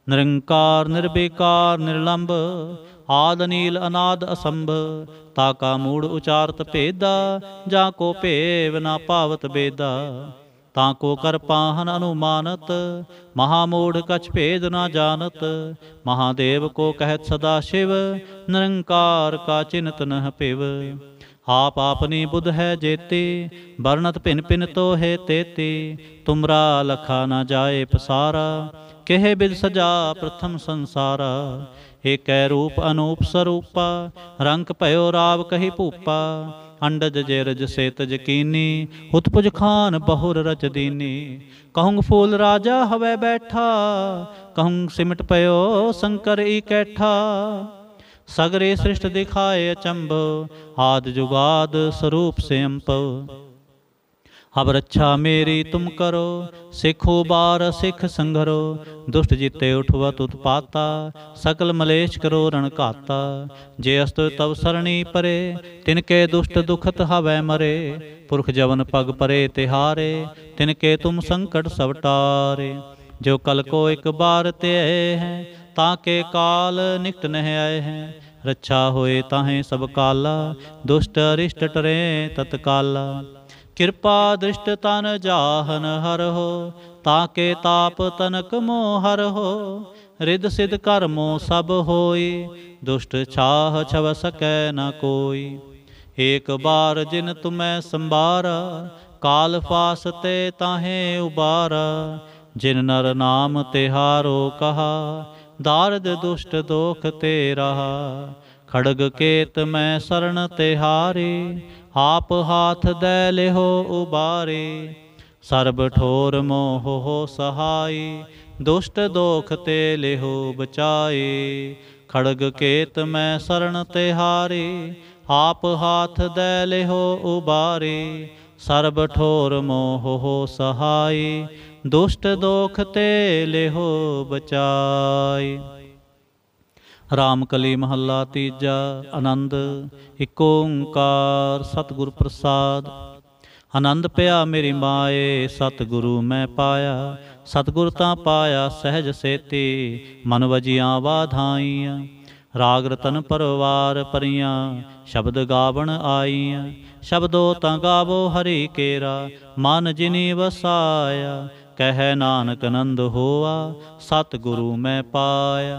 निरंकार निर्विकार निर्लंब, आद नील अनाद असंभ। ताका मूढ़ उचारत भेदा, जाको भेव ना पावत बेदा। ताको कर पाहन अनुमानत, महामूढ़ कछ भेद ना जानत। महादेव को कहत सदा शिव, निरंकार का चिन्हत नह पिव। आप आपनी बुध है जेती, वर्णत भिन भिन तो है तेती। तुमरा लखा न जाए पसारा, केहे बिद सजा प्रथम संसारा। एक रूप अनूप स्वरूपा, रंक भयो राव कही भूपा। अंडज जेरज सेतज कीनी, उत्पुज खान बहुर रच दीनी। कहूँ फूल राजा हवै बैठा, कहूँ सिमट पयो शंकर ई कैठा। सगरे सृष्ट दिखाए अचंभ, आद जुगाद स्वरूप से अम्पव। अब रक्षा मेरी तुम करो, सिखो बार सिख संघरो। दुष्ट जीते उठवत उत्पाता, सकल मलेश करो रण घाता। जे अस्त तव सरणी परे, तिनके दुष्ट दुखत हवै मरे। पुरख जवन पग परे तिहारे, तिनके तुम संकट सब टारे। जो कल को एक बार ते हैं, ताके काल निकट नह आए हैं। रक्षा होए ताहें सब काला, दुष्ट अरिष्ट टरे तत्काला। कृपा दृष्ट तन जाहन हर हो, ताके ताप तनक मोह हर हो। रिद सिद्ध कर्मों सब होई, दुष्ट छाह छव सकै न कोई। एक बार जिन तुम्हें संबारा, काल फास ते ताहें उबारा। जिन नर नाम तिहारो कहा, दारद दुष्ट दोख ते रहा। खड़ग केत मैं शरण तिहारी, आप हाथ दे लेहो उबारे। सर्ब ठोर मोह हो सहाय, दुष्ट दोख ते लेहो बचाए। खड़ग केत मैं शरण तिहारी, आप हाथ दे लेहो उबारे। सर्ब ठोर मोह हो सहाय, दुष्ट दोख ते लेहो बचाए। रामकली महला तीजा। आनंद एक ओंकार सतगुर प्रसाद। आनंद पिया मेरी माए, सतगुरु मैं पाया। सतगुर तां पाया सहज सेती, मन वजियां वाधाइयां। राग रतन परवार परियां, शब्द गावण आईयां। शब्दो तां गावो हरि केरा, मन जिनी वसाया। कह नानक नंद होआ, सतगुरु मैं पाया।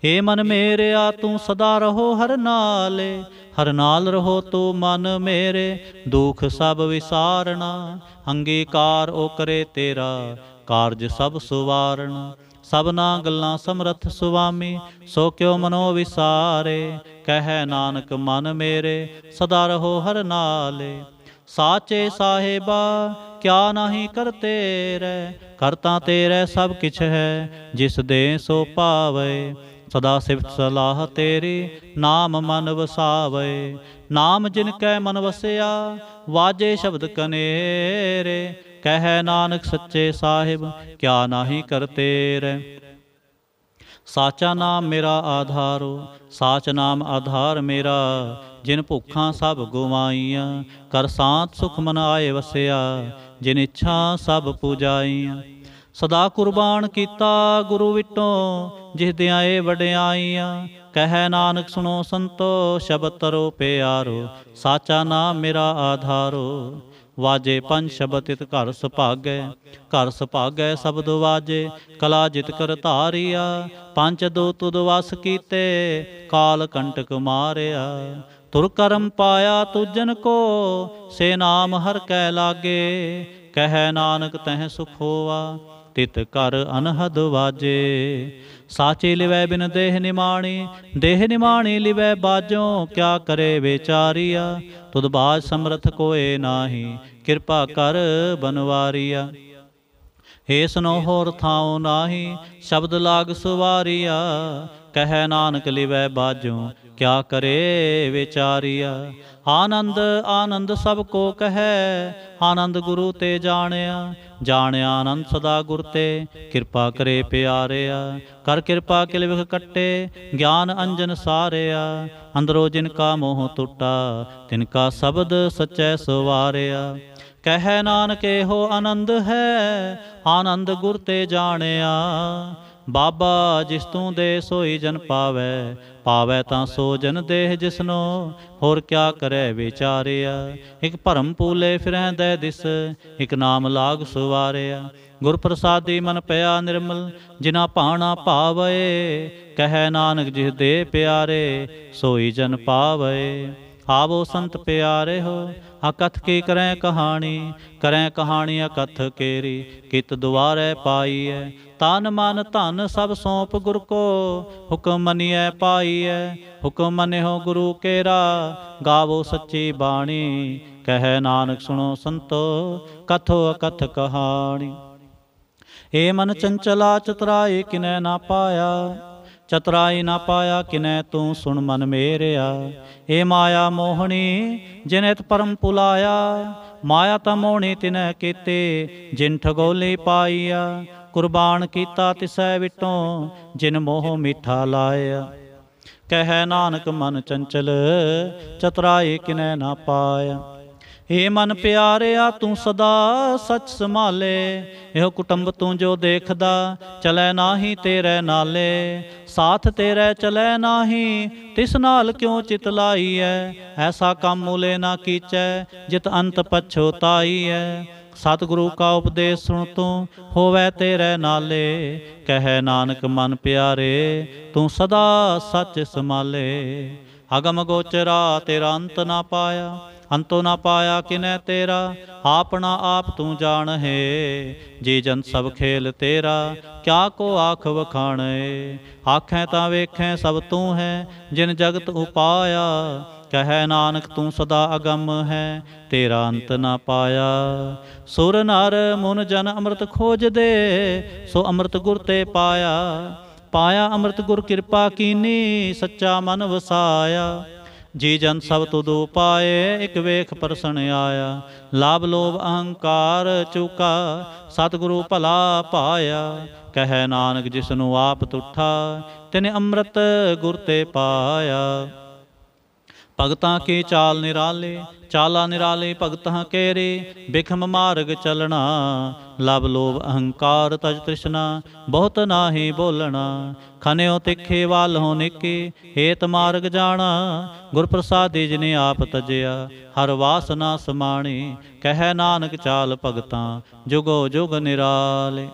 हे मन मेरे आ तू सदा रहो हर नाले। हर नाल रहो तू मन मेरे, दुख सब विसारना। अंगीकार ओ करे तेरा, कारज सब सुवारना। सबना गल्लां समरथ सुवामी, सो क्यों मनो विसारे। कह नानक मन मेरे, सदा रहो हर नाले। साचे साहेबा क्या नाही करते रै, करता तेरे सब किछ है। जिस दे सो पावे, सदा सिफत सलाह तेरी, नाम मन वसावे। नाम जिनकै मन वसया, वाजे शब्द कनेरे। कह नानक सच्चे साहिब, क्या नाही करते रै। साचा नाम मेरा आधारो, साच नाम आधार मेरा। जिन भुखां सब गुवाइयां, कर सांत सुख मन आए वसया। जिन इच्छा सब पूजाइयां, सदा कुर्बान कीता गुरु विटों। जिस दियाए वड्याइयां, कह नानक सुनो संतो। शब्द तरो प्यारो, साचा नाम मेरा आधारो। वाजे पंज शब्द तित घर सुभागै, घर सुभागै शब्द वाजे। कला जित कर धारिया, पंच दो तुद वस कीते। काल कंटक मारिया, तुर करम पाया तुजन को। से नाम हर कै लागे, कह नानक तह सुख होआ। तित कर अनहद वाजे। साचे लिवै बिन देह निमाणी, देह निमाणी लिवै बाजों। क्या करे बेचारिया, तुद बाज समरथ कोय नाही। कृपा कर बनवारिया, हे सनो होर थाओ नाही। शब्द लाग सुवारिया, कह नानक लिवै बाजों। क्या करे विचारिया। आनंद आनंद सब को कहे, आनंद गुरु ते जानिया। जानिया आनंद सदा गुर ते, कृपा करे प्यारिया। कर कृपा किल विख कट्टे, ज्ञान अंजन सारिया। अंदरो जिनका मोह टूटा, तिनका शब्द सच्चै सवारिया। कह नानक हो आनंद है, आनंद गुर ते जानिया। बाबा जिस तू दे सोई जन पावै, पावै तां सो जन देह जिसनो। होर क्या करे विचारिया। एक भरम पूले फिरैं दै दिस, एक नाम लाग सुवारिया। गुर प्रसादी मन पया निर्मल, जिना भाना भावै। कह नानक जिस दे प्यारे, सोई जन पावै। आवो संत प्यारे हो, अकथ की करें कहानी। करें कहानी अकथ केरी, कित दुआरे पाई है। तन मन धन सब सौंप गुर को, हुक्म मनिए पाई है। हुक्म मनिहो गुरु केरा, गावो सच्ची बाणी। कह नानक सुनो संतो, कथो अकथ कहानी। हे मन चंचला चतुराई किनै ना पाया, ਚਤੁਰਾਈ ਨਾ ਪਾਇਆ ਕਿਨੈ ਤੂੰ ਸੁਣ ਮਨ ਮੇਰਿਆ। ਏ ਮਾਇਆ ਮੋਹਣੀ ਜਿਨ ਇਤ ਪਰਮ ਪੁਲਾਇਆ, ਮਾਇਆ ਤਾਂ ਮੋਹਣੀ ਤਿਨੈ ਕੀਤੇ ਜਿਨ ਠਗੋਲੀ ਪਾਈਆ। ਕੁਰਬਾਨ ਕੀਤਾ ਤਿਸੈ ਵਿਟੋਂ ਜਿਨ ਮੋਹ ਮਿੱਠਾ ਲਾਇਆ। ਕਹਿ ਨਾਨਕ ਮਨ ਚੰਚਲ ਚਤੁਰਾਈ ਕਿਨੈ ਨਾ ਪਾਇਆ। ਏ ਮਨ ਪਿਆਰਿਆ ਤੂੰ ਸਦਾ ਸੱਚ ਸੰਭਾਲੇ, ਇਹੋ ਕੁਟੁੰਬ ਤੂੰ ਜੋ ਦੇਖਦਾ ਚਲੈ ਨਾਹੀ ਤੇਰੇ ਨਾਲੇ। ਸਾਥ ਤੇਰੇ ਚਲੈ ਨਾਹੀ ਤਿਸ ਨਾਲ ਕਿਉ ਚਿਤ ਲਾਈਐ, ਐਸਾ ਕੰਮ ਮੂਲੇ ਨਾ ਕੀਚੈ ਜਿਤ ਅੰਤ ਪਛੋਤਾਈਐ। ਸਤਿਗੁਰੂ ਕਾ ਉਪਦੇਸ਼ ਸੁਣ ਤੂੰ ਹੋਵੈ ਤੇਰੇ ਨਾਲੇ, ਕਹਿ ਨਾਨਕ ਮਨ ਪਿਆਰੇ ਤੂੰ ਸਦਾ ਸੱਚ ਸੰਭਾਲੇ। ਅਗਮ ਗੋਚਰਾ ਤੇਰਾ ਅੰਤ ਨਾ ਪਾਇਆ, ਅੰਤੋ ਨਾ ਪਾਇਆ ਕਿਨੈ ਤੇਰਾ। ਆਪਣਾ ਆਪ ਤੂੰ ਜਾਣਹਿ ਜੀ ਜਨ ਸਭ ਖੇਲ ਤੇਰਾ, ਕਿਆ ਕੋ ਆਖ ਵਖਾਣੇ। ਆਖੈ ਤਾਂ ਵੇਖੈ ਸਭ ਤੂੰ ਹੈ ਜਿਨ ਜਗਤ ਉਪਾਇਆ, ਕਹਿ ਨਾਨਕ ਤੂੰ ਸਦਾ ਅਗੰਮ ਹੈ ਤੇਰਾ ਅੰਤ ਨਾ ਪਾਇਆ। ਸੁਰ ਨਰ ਮੁਨ ਜਨ ਅੰਮ੍ਰਿਤ ਖੋਜਦੇ, ਸੋ ਅੰਮ੍ਰਿਤ ਗੁਰ ਤੇ ਪਾਇਆ। ਪਾਇਆ ਅੰਮ੍ਰਿਤ ਗੁਰ ਕਿਰਪਾ ਕੀਨੀ, ਸੱਚਾ ਮਨ ਵਸਾਇਆ। ਜੀ ਜਨ ਸਭ ਤੁਧੁ ਪਾਏ, ਇਕ ਵੇਖ ਪਰਸਣ ਆਇਆ। ਲਾਭ ਲੋਭ ਅਹੰਕਾਰ ਚੂਕਾ, ਸਤਿਗੁਰੂ ਭਲਾ ਪਾਇਆ। ਕਹਿ ਨਾਨਕ ਜਿਸਨੂੰ ਆਪ ਤੁਠਾ, ਤਿਨੇ ਅੰਮ੍ਰਿਤ ਗੁਰ ਤੇ ਪਾਇਆ। ਭਗਤਾਂ ਕੀ ਚਾਲ ਨਿਰਾਲੇ, ਚਾਲਾ ਨਿਰਾਲੇ ਭਗਤਾਂ ਕੇਰੇ। ਬਿਖਮ ਮਾਰਗ ਚਲਣਾ, ਲਵ ਲੋਭ ਅਹੰਕਾਰ ਤਜ ਤ੍ਰਿਸ਼ਨਾ, ਬਹੁਤ ਨਾਹੀ ਬੋਲਣਾ। ਖਨਿਓ ਤਿੱਖੇ ਵਾਲਹੁ ਨਿੱਕੇ, ਹੇਤ ਮਾਰਗ ਜਾਣਾ। ਗੁਰ ਪ੍ਰਸਾਦੀ ਜਿਨੇ ਆਪ ਤਜਿਆ, ਹਰ ਵਾਸਨਾ ਸਮਾਣੀ। ਕਹਿ ਨਾਨਕ ਚਾਲ ਭਗਤਾਂ ਜੁਗੋ ਜੁਗ ਨਿਰਾਲੇ।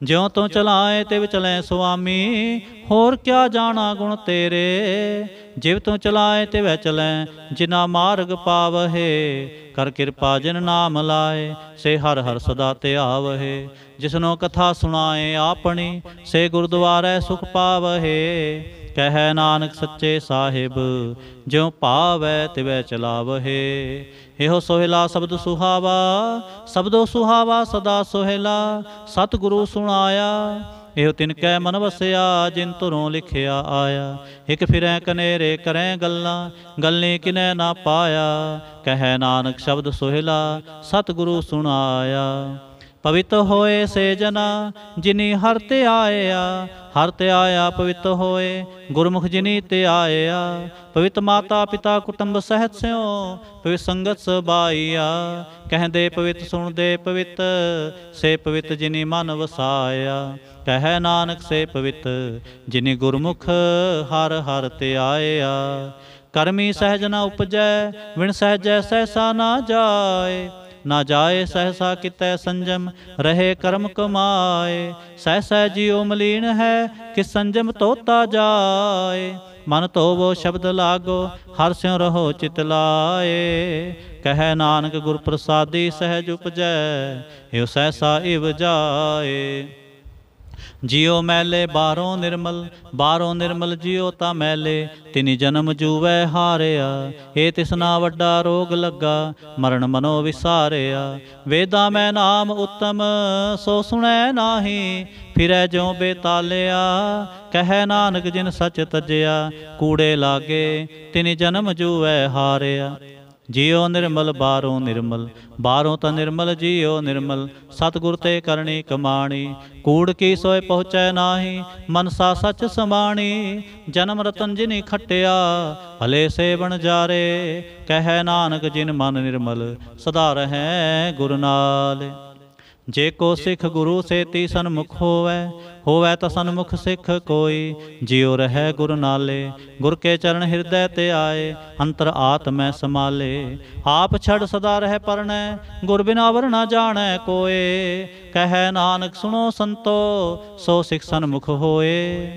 ਜਿਉ ਤੋਂ ਚਲਾਏ ਤਿਵ ਚਲੈ ਸੁਆਮੀ, ਹੋਰ ਕਿਆ ਜਾਣਾ ਗੁਣ ਤੇਰੇ। ਜਿਵ ਤੋਂ ਚਲਾਏ ਤਿਵੈ ਚਲੈ ਜਿਨਾ ਮਾਰਗ ਪਾਵਹਿ। ਕਰ ਕਿਰਪਾ ਜਿਨ ਨਾਮ ਲਾਏ, ਸੇ ਹਰ ਹਰ ਸਦਾ ਧਿਆਵਹਿ। ਜਿਸਨੋ ਕਥਾ ਸੁਣਾਏ ਆਪਣੀ, ਸੇ ਗੁਰਦੁਆਰੇ ਸੁਖ ਪਾਵਹਿ। ਕਹਿ ਨਾਨਕ ਸੱਚੇ ਸਾਹਿਬ ਜਿਉ ਭਾਵੈ ਤਿਵੈ ਚਲਾਵਹਿ। ਇਹੋ ਸੋਹਿਲਾ ਸ਼ਬਦ ਸੁਹਾਵਾ, ਸ਼ਬਦੋ ਸੁਹਾਵਾ ਸਦਾ ਸੋਹਿਲਾ। ਸਤਿਗੁਰੂ ਸੁਣਾਇਆ, ਇਹੋ ਤਿਨ ਕੈ ਮਨ ਵਸਿਆ ਜਿਨ ਧੁਰੋਂ ਲਿਖਿਆ ਆਇਆ। ਇਕ ਫਿਰੈ ਕਨੇਰੇ ਕਰੈ ਗੱਲਾਂ, ਗੱਲੀ ਕਿਨੈ ਨਾ ਪਾਇਆ। ਕਹਿ ਨਾਨਕ ਸ਼ਬਦ ਸੋਹਿਲਾ ਸਤਿਗੁਰੂ ਸੁਣਾਇਆ। ਪਵਿੱਤ ਹੋਏ ਸੇ ਜਨਾ ਜਿਨੀ ਹਰਿ ਤੇ ਆਇਆ। ਹਰਿ ਤੇ ਆਇਆ ਪਵਿੱਤ ਹੋਏ, ਗੁਰਮੁਖ ਜਿਨੀ ਤੇ ਆਇਆ। ਪਵਿੱਤ ਮਾਤਾ ਪਿਤਾ ਕੁਟੁੰਬ ਸਹਿਤ ਸਿਉ, ਪਵਿੱਤ ਸੰਗਤ ਸਬਾਈਆ। ਕਹਿੰਦੇ ਪਵਿੱਤ ਸੁਣਦੇ ਪਵਿੱਤ, ਸੇ ਪਵਿੱਤ ਜਿਨੀ ਮਨ ਵਸਾਇਆ। ਕਹਿ ਨਾਨਕ ਸੇ ਪਵਿੱਤ ਜਿਨੀ ਗੁਰਮੁਖ ਹਰਿ ਹਰਿ ਤੇ ਆਇਆ। ਕਰਮੀ ਸਹਿਜ ਨਾ ਉਪਜੈ, ਵਿਣ ਸਹਿਜੈ ਸਹਿਸਾ ਨਾ ਜਾਏ। ਨਾ ਜਾਏ ਸਹਿਸਾ ਕਿਤੈ ਸੰਜਮ, ਰਹੇ ਕਰਮ ਕਮਾਏ। ਸਹਿਸਾ ਜੀਉ ਮਲੀਨ ਹੈ, ਕਿ ਸੰਜਮ ਧੋਤਾ ਜਾਏ। ਮਨ ਧੋਵੋ ਸ਼ਬਦ ਲਾਗੋ, ਹਰਿ ਸਿਉ ਰਹੋ ਚਿਤ ਲਾਏ। ਕਹਿ ਨਾਨਕ ਗੁਰ ਪ੍ਰਸਾਦੀ ਸਹਿਜ ਉਪਜੈ, ਇਹੋ ਸਹਿਸਾ ਇਵ ਜਾਏ। ਜਿਉ ਮੈਲੇ ਬਾਹਰੋਂ ਨਿਰਮਲ, ਬਾਹਰੋਂ ਨਿਰਮਲ ਜਿਉ ਤਾਂ ਮੈਲੇ। ਤਿਨੀ ਜਨਮ ਜੂਵੈ ਹਾਰਿਆ, ਏ ਤਿਸਨਾ ਵੱਡਾ ਰੋਗ ਲੱਗਾ। ਮਰਨ ਮਨੋ ਵਿਸਾਰਿਆ, ਵੇਦਾਂ ਮੈਂ ਨਾਮ ਉਤਮ, ਸੋ ਸੁਣੈ ਨਾਹੀ ਫਿਰੈ ਜਿਉ ਬੇਤਾਲਿਆ। ਕਹਿ ਨਾਨਕ ਜਿਨ ਸਚ ਤਜਿਆ, ਕੂੜੇ ਲਾਗੇ ਤਿਨੀ ਜਨਮ ਜੂਵੈ ਹਾਰਿਆ। ਜਿਉ ਨਿਰਮਲ ਬਾਹਰੋਂ ਨਿਰਮਲ, ਬਾਹਰੋਂ ਤਾਂ ਨਿਰਮਲ ਜਿਉ ਨਿਰਮਲ। ਸਤਿਗੁਰ ਤੇ ਕਰਨੀ ਕਮਾਣੀ, ਕੂੜ ਕੀ ਸੋਏ ਪਹੁੰਚੈ ਨਾਹੀ। ਮਨਸਾ ਸੱਚ ਸਮਾਣੀ, ਜਨਮ ਰਤਨ ਜਿਨੀ ਖਟਿਆ, ਭਲੇ ਸੇ ਬਣ ਜਾਰੇ। ਕਹਿ ਨਾਨਕ ਜਿਨ ਮਨ ਨਿਰਮਲ, ਸਦਾ ਰਹੈ ਗੁਰ ਨਾਲ। ਜੇ ਕੋ ਸਿੱਖ ਗੁਰੂ ਸੇਤੀ ਸਨਮੁਖ ਹੋਵੈ, ਹੋਵੈ ਤਾਂ ਸਨਮੁਖ ਸਿੱਖ ਕੋਈ। ਜਿਉ ਰਹੈ ਗੁਰ ਨਾਲੇ, ਗੁਰ ਕੇ ਚਰਨ ਹਿਰਦੈ ਤੇ ਆਏ। ਅੰਤਰ ਆਤਮੈ ਸਮਾਲੇ, ਆਪ ਛੜ ਸਦਾ ਰਹਿ ਪਰਣੈ। ਗੁਰ ਬਿਨਾ ਵਰ ਨਾ ਜਾਣੈ ਕੋਏ। ਕਹਿ ਨਾਨਕ ਸੁਣੋ ਸੰਤੋ, ਸੋ ਸਿੱਖ ਸਨਮੁਖ ਹੋਏ।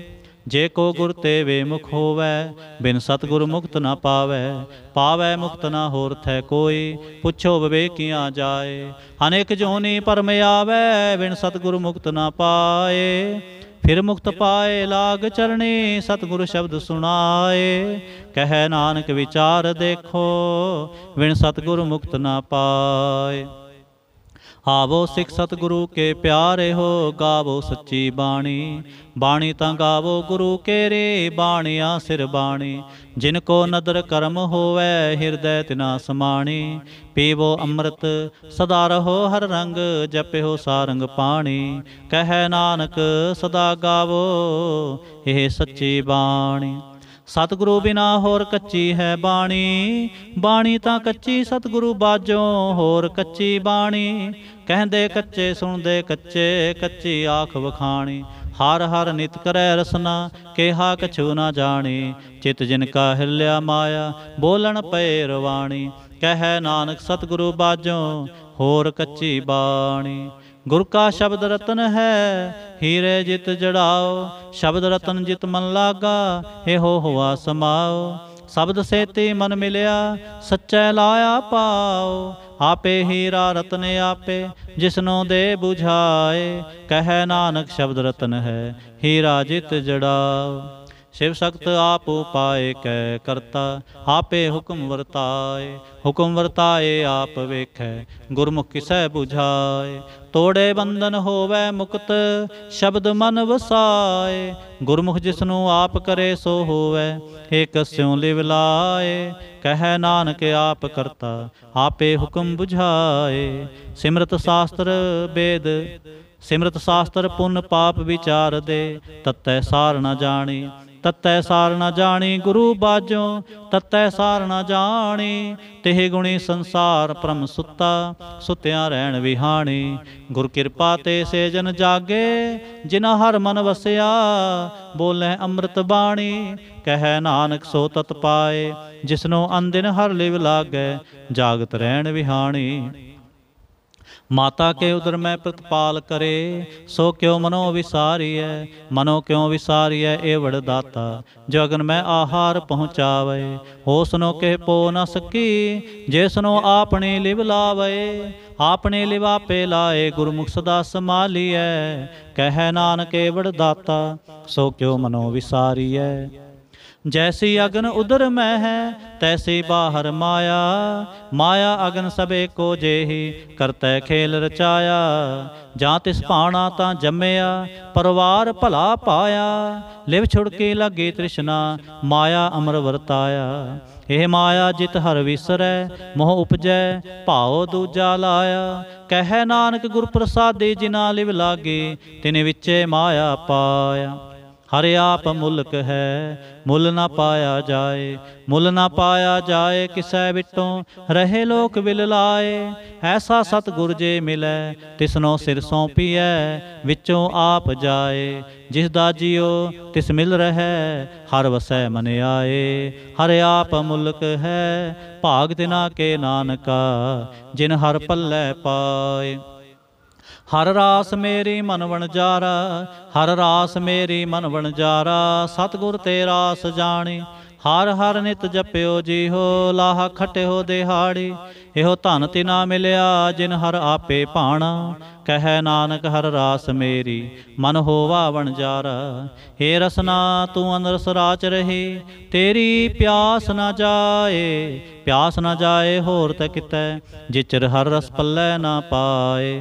ਜੇ ਕੋ ਗੁਰ ਤੇ ਵੇਮੁਖ ਹੋਵੈ, ਬਿਨ ਸਤਿਗੁਰ ਮੁਕਤ ਨਾ ਪਾਵੈ। ਪਾਵੈ ਮੁਕਤ ਨਾ ਹੋਰ ਥੈ ਕੋਈ, ਪੁੱਛੋ ਵਿਵੇਕੀਆਂ ਜਾਏ। ਅਨੇਕ ਜੋਨੀ ਭਰਮ ਆਵੈ, ਬਿਨ ਸਤਿਗੁਰ ਮੁਕਤ ਨਾ ਪਾਏ। ਫਿਰ ਮੁਕਤ ਪਾਏ ਲਾਗ ਚਰਣੀ, ਸਤਿਗੁਰ ਸ਼ਬਦ ਸੁਣਾਏ। ਕਹਿ ਨਾਨਕ ਵਿਚਾਰ ਦੇਖੋ, ਬਿਨ ਸਤਿਗੁਰ ਮੁਕਤ ਨਾ ਪਾਏ। आवो सिख सतगुरु के प्यारे हो, गावो सच्ची बाणी। बाणी तां गावो गुरु केरे, बाणिया सिर बाणी। जिनको नदर करम होवै, हिरदै तिना समाणी। पीवो अमृत सदा रहो हर रंग, जपिहो सारंग पाणी। कह नानक सदा गावो, ਇਹ सच्ची बाणी। सतगुरु बिना होर कच्ची है बाणी, बाणी तां कच्ची सतगुरु बाजों होर कच्ची बाणी। कहंदे कच्चे सुनदे कच्चे, कच्ची आख वखाणी। हर हर नित करै रसना, केहा कछु ना जानी। चित जिनका हिरलिया माया, बोलन पए रवाणी। कह नानक सतगुरु बाजों होर कच्ची बाणी। गुर का शब्द रतन है, हीरे जित जड़ाओ। शब्द रतन जित मन लागा, एहो हुआ समाओ। शब्द सेती मन मिलिया, सच्चै लाया पाओ। आपे हीरा रतन आपे, जिसनो दे बुझाए। कह नानक शब्द रतन है, हीरा जित जड़ाओ। शिव सख्त आप उपाय कै करता, आपे हुक्म वर्ताए। हुक्म वर्ताए आप वेखै, गुरमुख किसै बुझाए। तोड़े बंधन होवै मुक्त, शब्द मन वसाए। गुरमुख जिसनु आप करे सो होवै, एक स्यों लिव लाए। कह नानक आप करता, आपे हुक्म बुझाए। सिमरत शास्त्र वेद, सिमरत शास्त्र पुन पाप विचार दे। तत्तै सार न जानी, तत्तै सार न जानी। गुरु बाजों तत्तै सार न जानी। तिह गुणी संसार परम सुता, सुत्या रहन विहाणी। गुर कृपा ते से जन जागे, जिना हर मन वसिया। बोले अमृत बाणी, कह नानक सो तत पाए। जिसनो अनदिन हर लिव लागै, जागत रहन विहाणी। माता के उदर में प्रतिपाल करे, सो क्यों मनो विसारिय। मनो क्यों विसारिय ए वड़ दाता, जो अगन में आहार पहुँचावे। हो सुनो के पो न सकी, जे सुनो आपने लिव लावे। आपने लिव आपे लाए, गुरमुख सदा संभालिय। कह नानक ए वड़ दाता, सो क्यों मनो विसारिय। जैसी अगन उदर में है, तैसी बाहर माया। माया अगन सबे को जेही, करतै खेल रचाया। जां तिस भाणा तां जम्मया, परवार भला पाया। लिव छुड़की लगी तृष्णा, माया अमर वरताया। ਇਹ माया जित हर विसरै, मोह उपजै भाव दूजा लाया। कह नानक गुर प्रसादी, जिना लिव लागी, तिन विचे माया पाया। हर आप मुल्क है, मुल ना पाया जाए। मुल ना पाया जाए, किसै विटों रहे लोक विल लाए। ऐसा सतगुर जे मिलै, तिसनो सिर सौंपीऐ। विचों आप जाए, जिस दाजियो तिस मिल रहे। हर वसै मन आए, हर आप मुल्क है। भाग तिना के नानका, जिन हर पल्लै पाए। हर रास मेरी मन वणजारा, हर रास मेरी मन वणजारा। सतगुर ते रास जानी, हर हर नित जप्यो जी हो। लाहा खटे हो दिहाड़ी, एहो धन तिना मिलिया, जिन हर आपे भाणा। कह नानक हर रास मेरी, मन होवा वणजारा। हे रसना तू अनरस राच रही, तेरी प्यास न जाए। प्यास न जाए होर तै कितै, जिचर हर रस पल्लै ना पाए।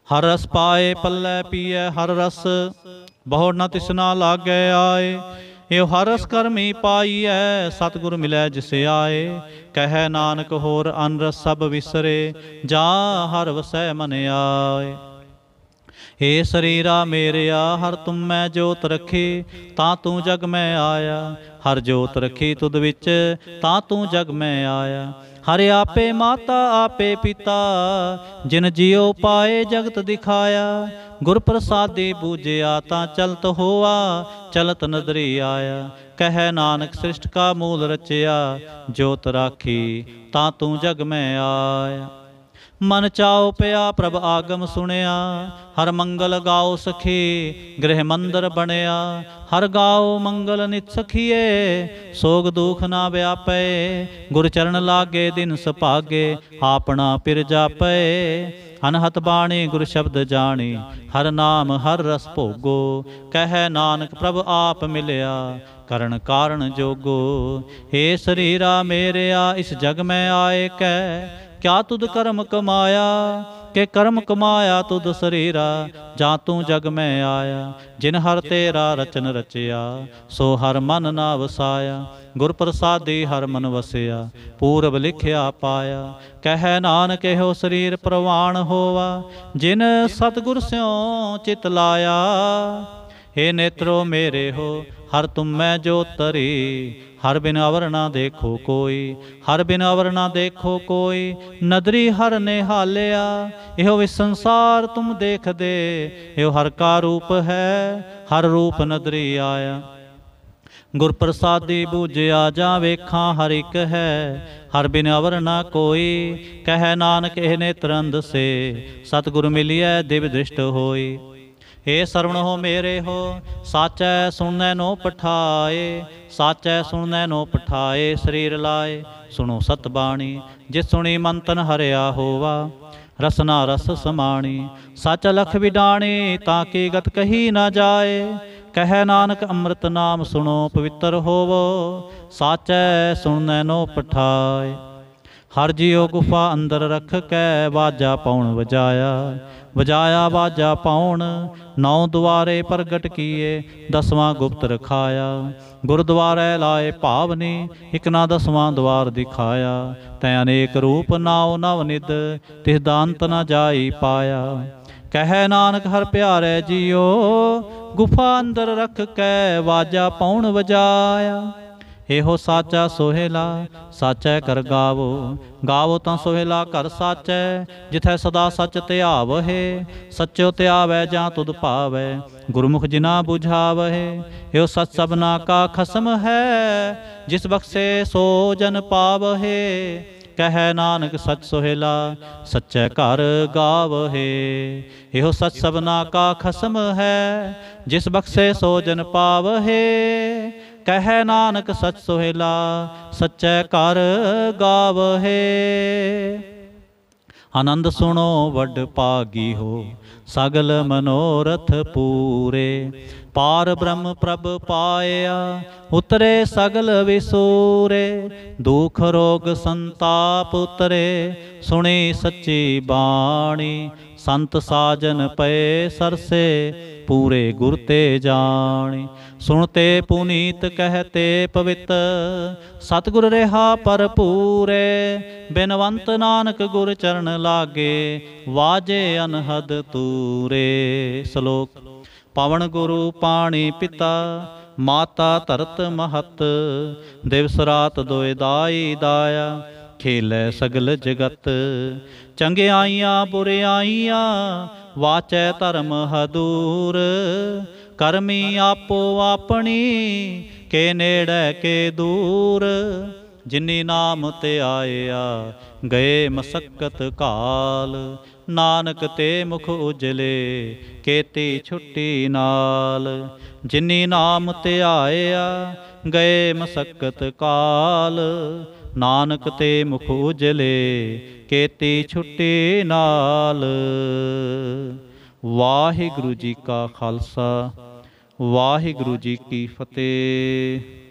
हर रस पाए पल्लै पीए, हर रस बहु न तिसना लागै आए। यो हर रस करमी पाईऐ, सतगुर मिलै जिस आए। कह नानक होर अन रस सब विसरे, जा हर वसै मन आए। हे शरीरा मेरिया, हर तुम मैं जोत रखी, तां तू जग में आया। हर जोत रखी तुद विच, तां तू जग में आया। हर आपे माता आपे पिता, जिन जियो पाए जगत दिखाया। गुर प्रसादी बूझिया, तां चलत होआ, चलत नदरी आया। कह नानक सृष्ट का मूल रचिया, जोत राखी तां तू जग में आया। मन चाओ पिया प्रभ आगम सुनिया, हर मंगल गाओ सखी गृह मंदिर बनिया। हर गाओ मंगल नित सखिए, सोग दुख ना व्यापे। गुर चरण लागे दिन सभागे, आपना पिर जापे। अनहत बाणी गुर शब्द जानी, हर नाम हर रस भोगो। कह नानक प्रभ आप मिलिया, करण कारण जोगो। हे शरीरा मेरिया, इस जग में आए कै, क्या तुद कर्म कमाया। के कर्म कमाया तुद शरीरा, जा तू जग में आया। जिन हर तेरा रचन रचिया, सो हर मन ना वसाया। गुर प्रसादी हर मन वसिया, पूरब लिखिया पाया। कह नानक हो शरीर प्रवाण होवा, जिन सतगुर स्यों चित लाया। हे नेत्रो मेरे हो हर तुम मैं जो तरी, हर बिन अवर ना देखो कोई, हर बिन अवर ना देखो कोई। नदरी हर ने हालिया, यो विस संसार तुम देख दे। यो हर का रूप है, हर रूप नदरी आया। गुर प्रसादी बूझिया जा वेखा हर एक है, हर बिन अवर ना कोई। कह नानक ए नेत्र अंध से, सतगुर मिलिए दिव्य दृष्ट होई। हे सरवण हो मेरे हो, साचै सुननै नो पठाए। साचै सुननै नो पठाए, शरीर लाए सुनो सतबाणी। जिस सुनी मन तन हरिया होवा, रसना रस समाणी। सच लख विडाणी, ताकि गत कही न जाए। कह नानक अमृत नाम सुनो पवित्र होवो, साचै सुननै नो पठाए। हर जियो गुफा अंदर रख कै, बाजा पौन बजाया। बजाया बाजा पाउन, नौ द्वारे प्रगट किए, दसवां गुप्त रखाया। गुरुद्वारे लाए पावनी, एक ना दसवां द्वार दिखाया। तै अनेक रूप नाव नवनिध, तिस दांत न जाई पाया। कह नानक हर प्यारे जियो, गुफा अंदर रख कै, बाजा पौन बजाया। एहो साचा सोहेला, साचै कर गावो। गावो तां सोहेला कर साचै, जिथै सदा सच ध्यावहे। सच्चो ध्यावै जां तुद पावै, गुरमुख जिना बुझावहे। एहो सच सबना का खसम है, जिस बख्शे सो जन पावहे। कह नानक सच सोहेला, सच्चै कर गावहे। एहो सच सबना का खसम है, जिस बख्शे सो जन पावहे। कह नानक सच सोहेला, सच्चै कर गावहे। आनंद सुनो वड पागी हो, सगल मनोरथ पूरे। पार ब्रह्म प्रभ पाया, उतरे सगल विसूरे। दुख रोग संताप उतरे, सुनी सच्ची बाणी। संत साजन पए सरसे, पूरे गुर ते जानी। सुनते पुनीत कहते पवित्र, सतगुर रेहा पर पूरे। बिनवंत नानक गुर चरण लागे, वाजे अनहद तूरे। श्लोक। पवन गुरु पाणी पिता, माता धरत महत। दिवस रात दोए दाई दाया, खेलै सगल जगत। चंगियाइयां बुरियाइयां, वाचै धर्म हदूर। करमी आपो आपनी, के नेड़े के दूर। जिनी नाम ते आया, गए मसक्कत काल। नानक ते मुख उजले, केती छुट्टी नाल। जिनी नाम ते आया, गए मसक्कत काल। नानक ते मुख उजले, केती छुट्टी नाल। वाहिगुरु जी का खालसा, वाहिगुरु जी की फतेह।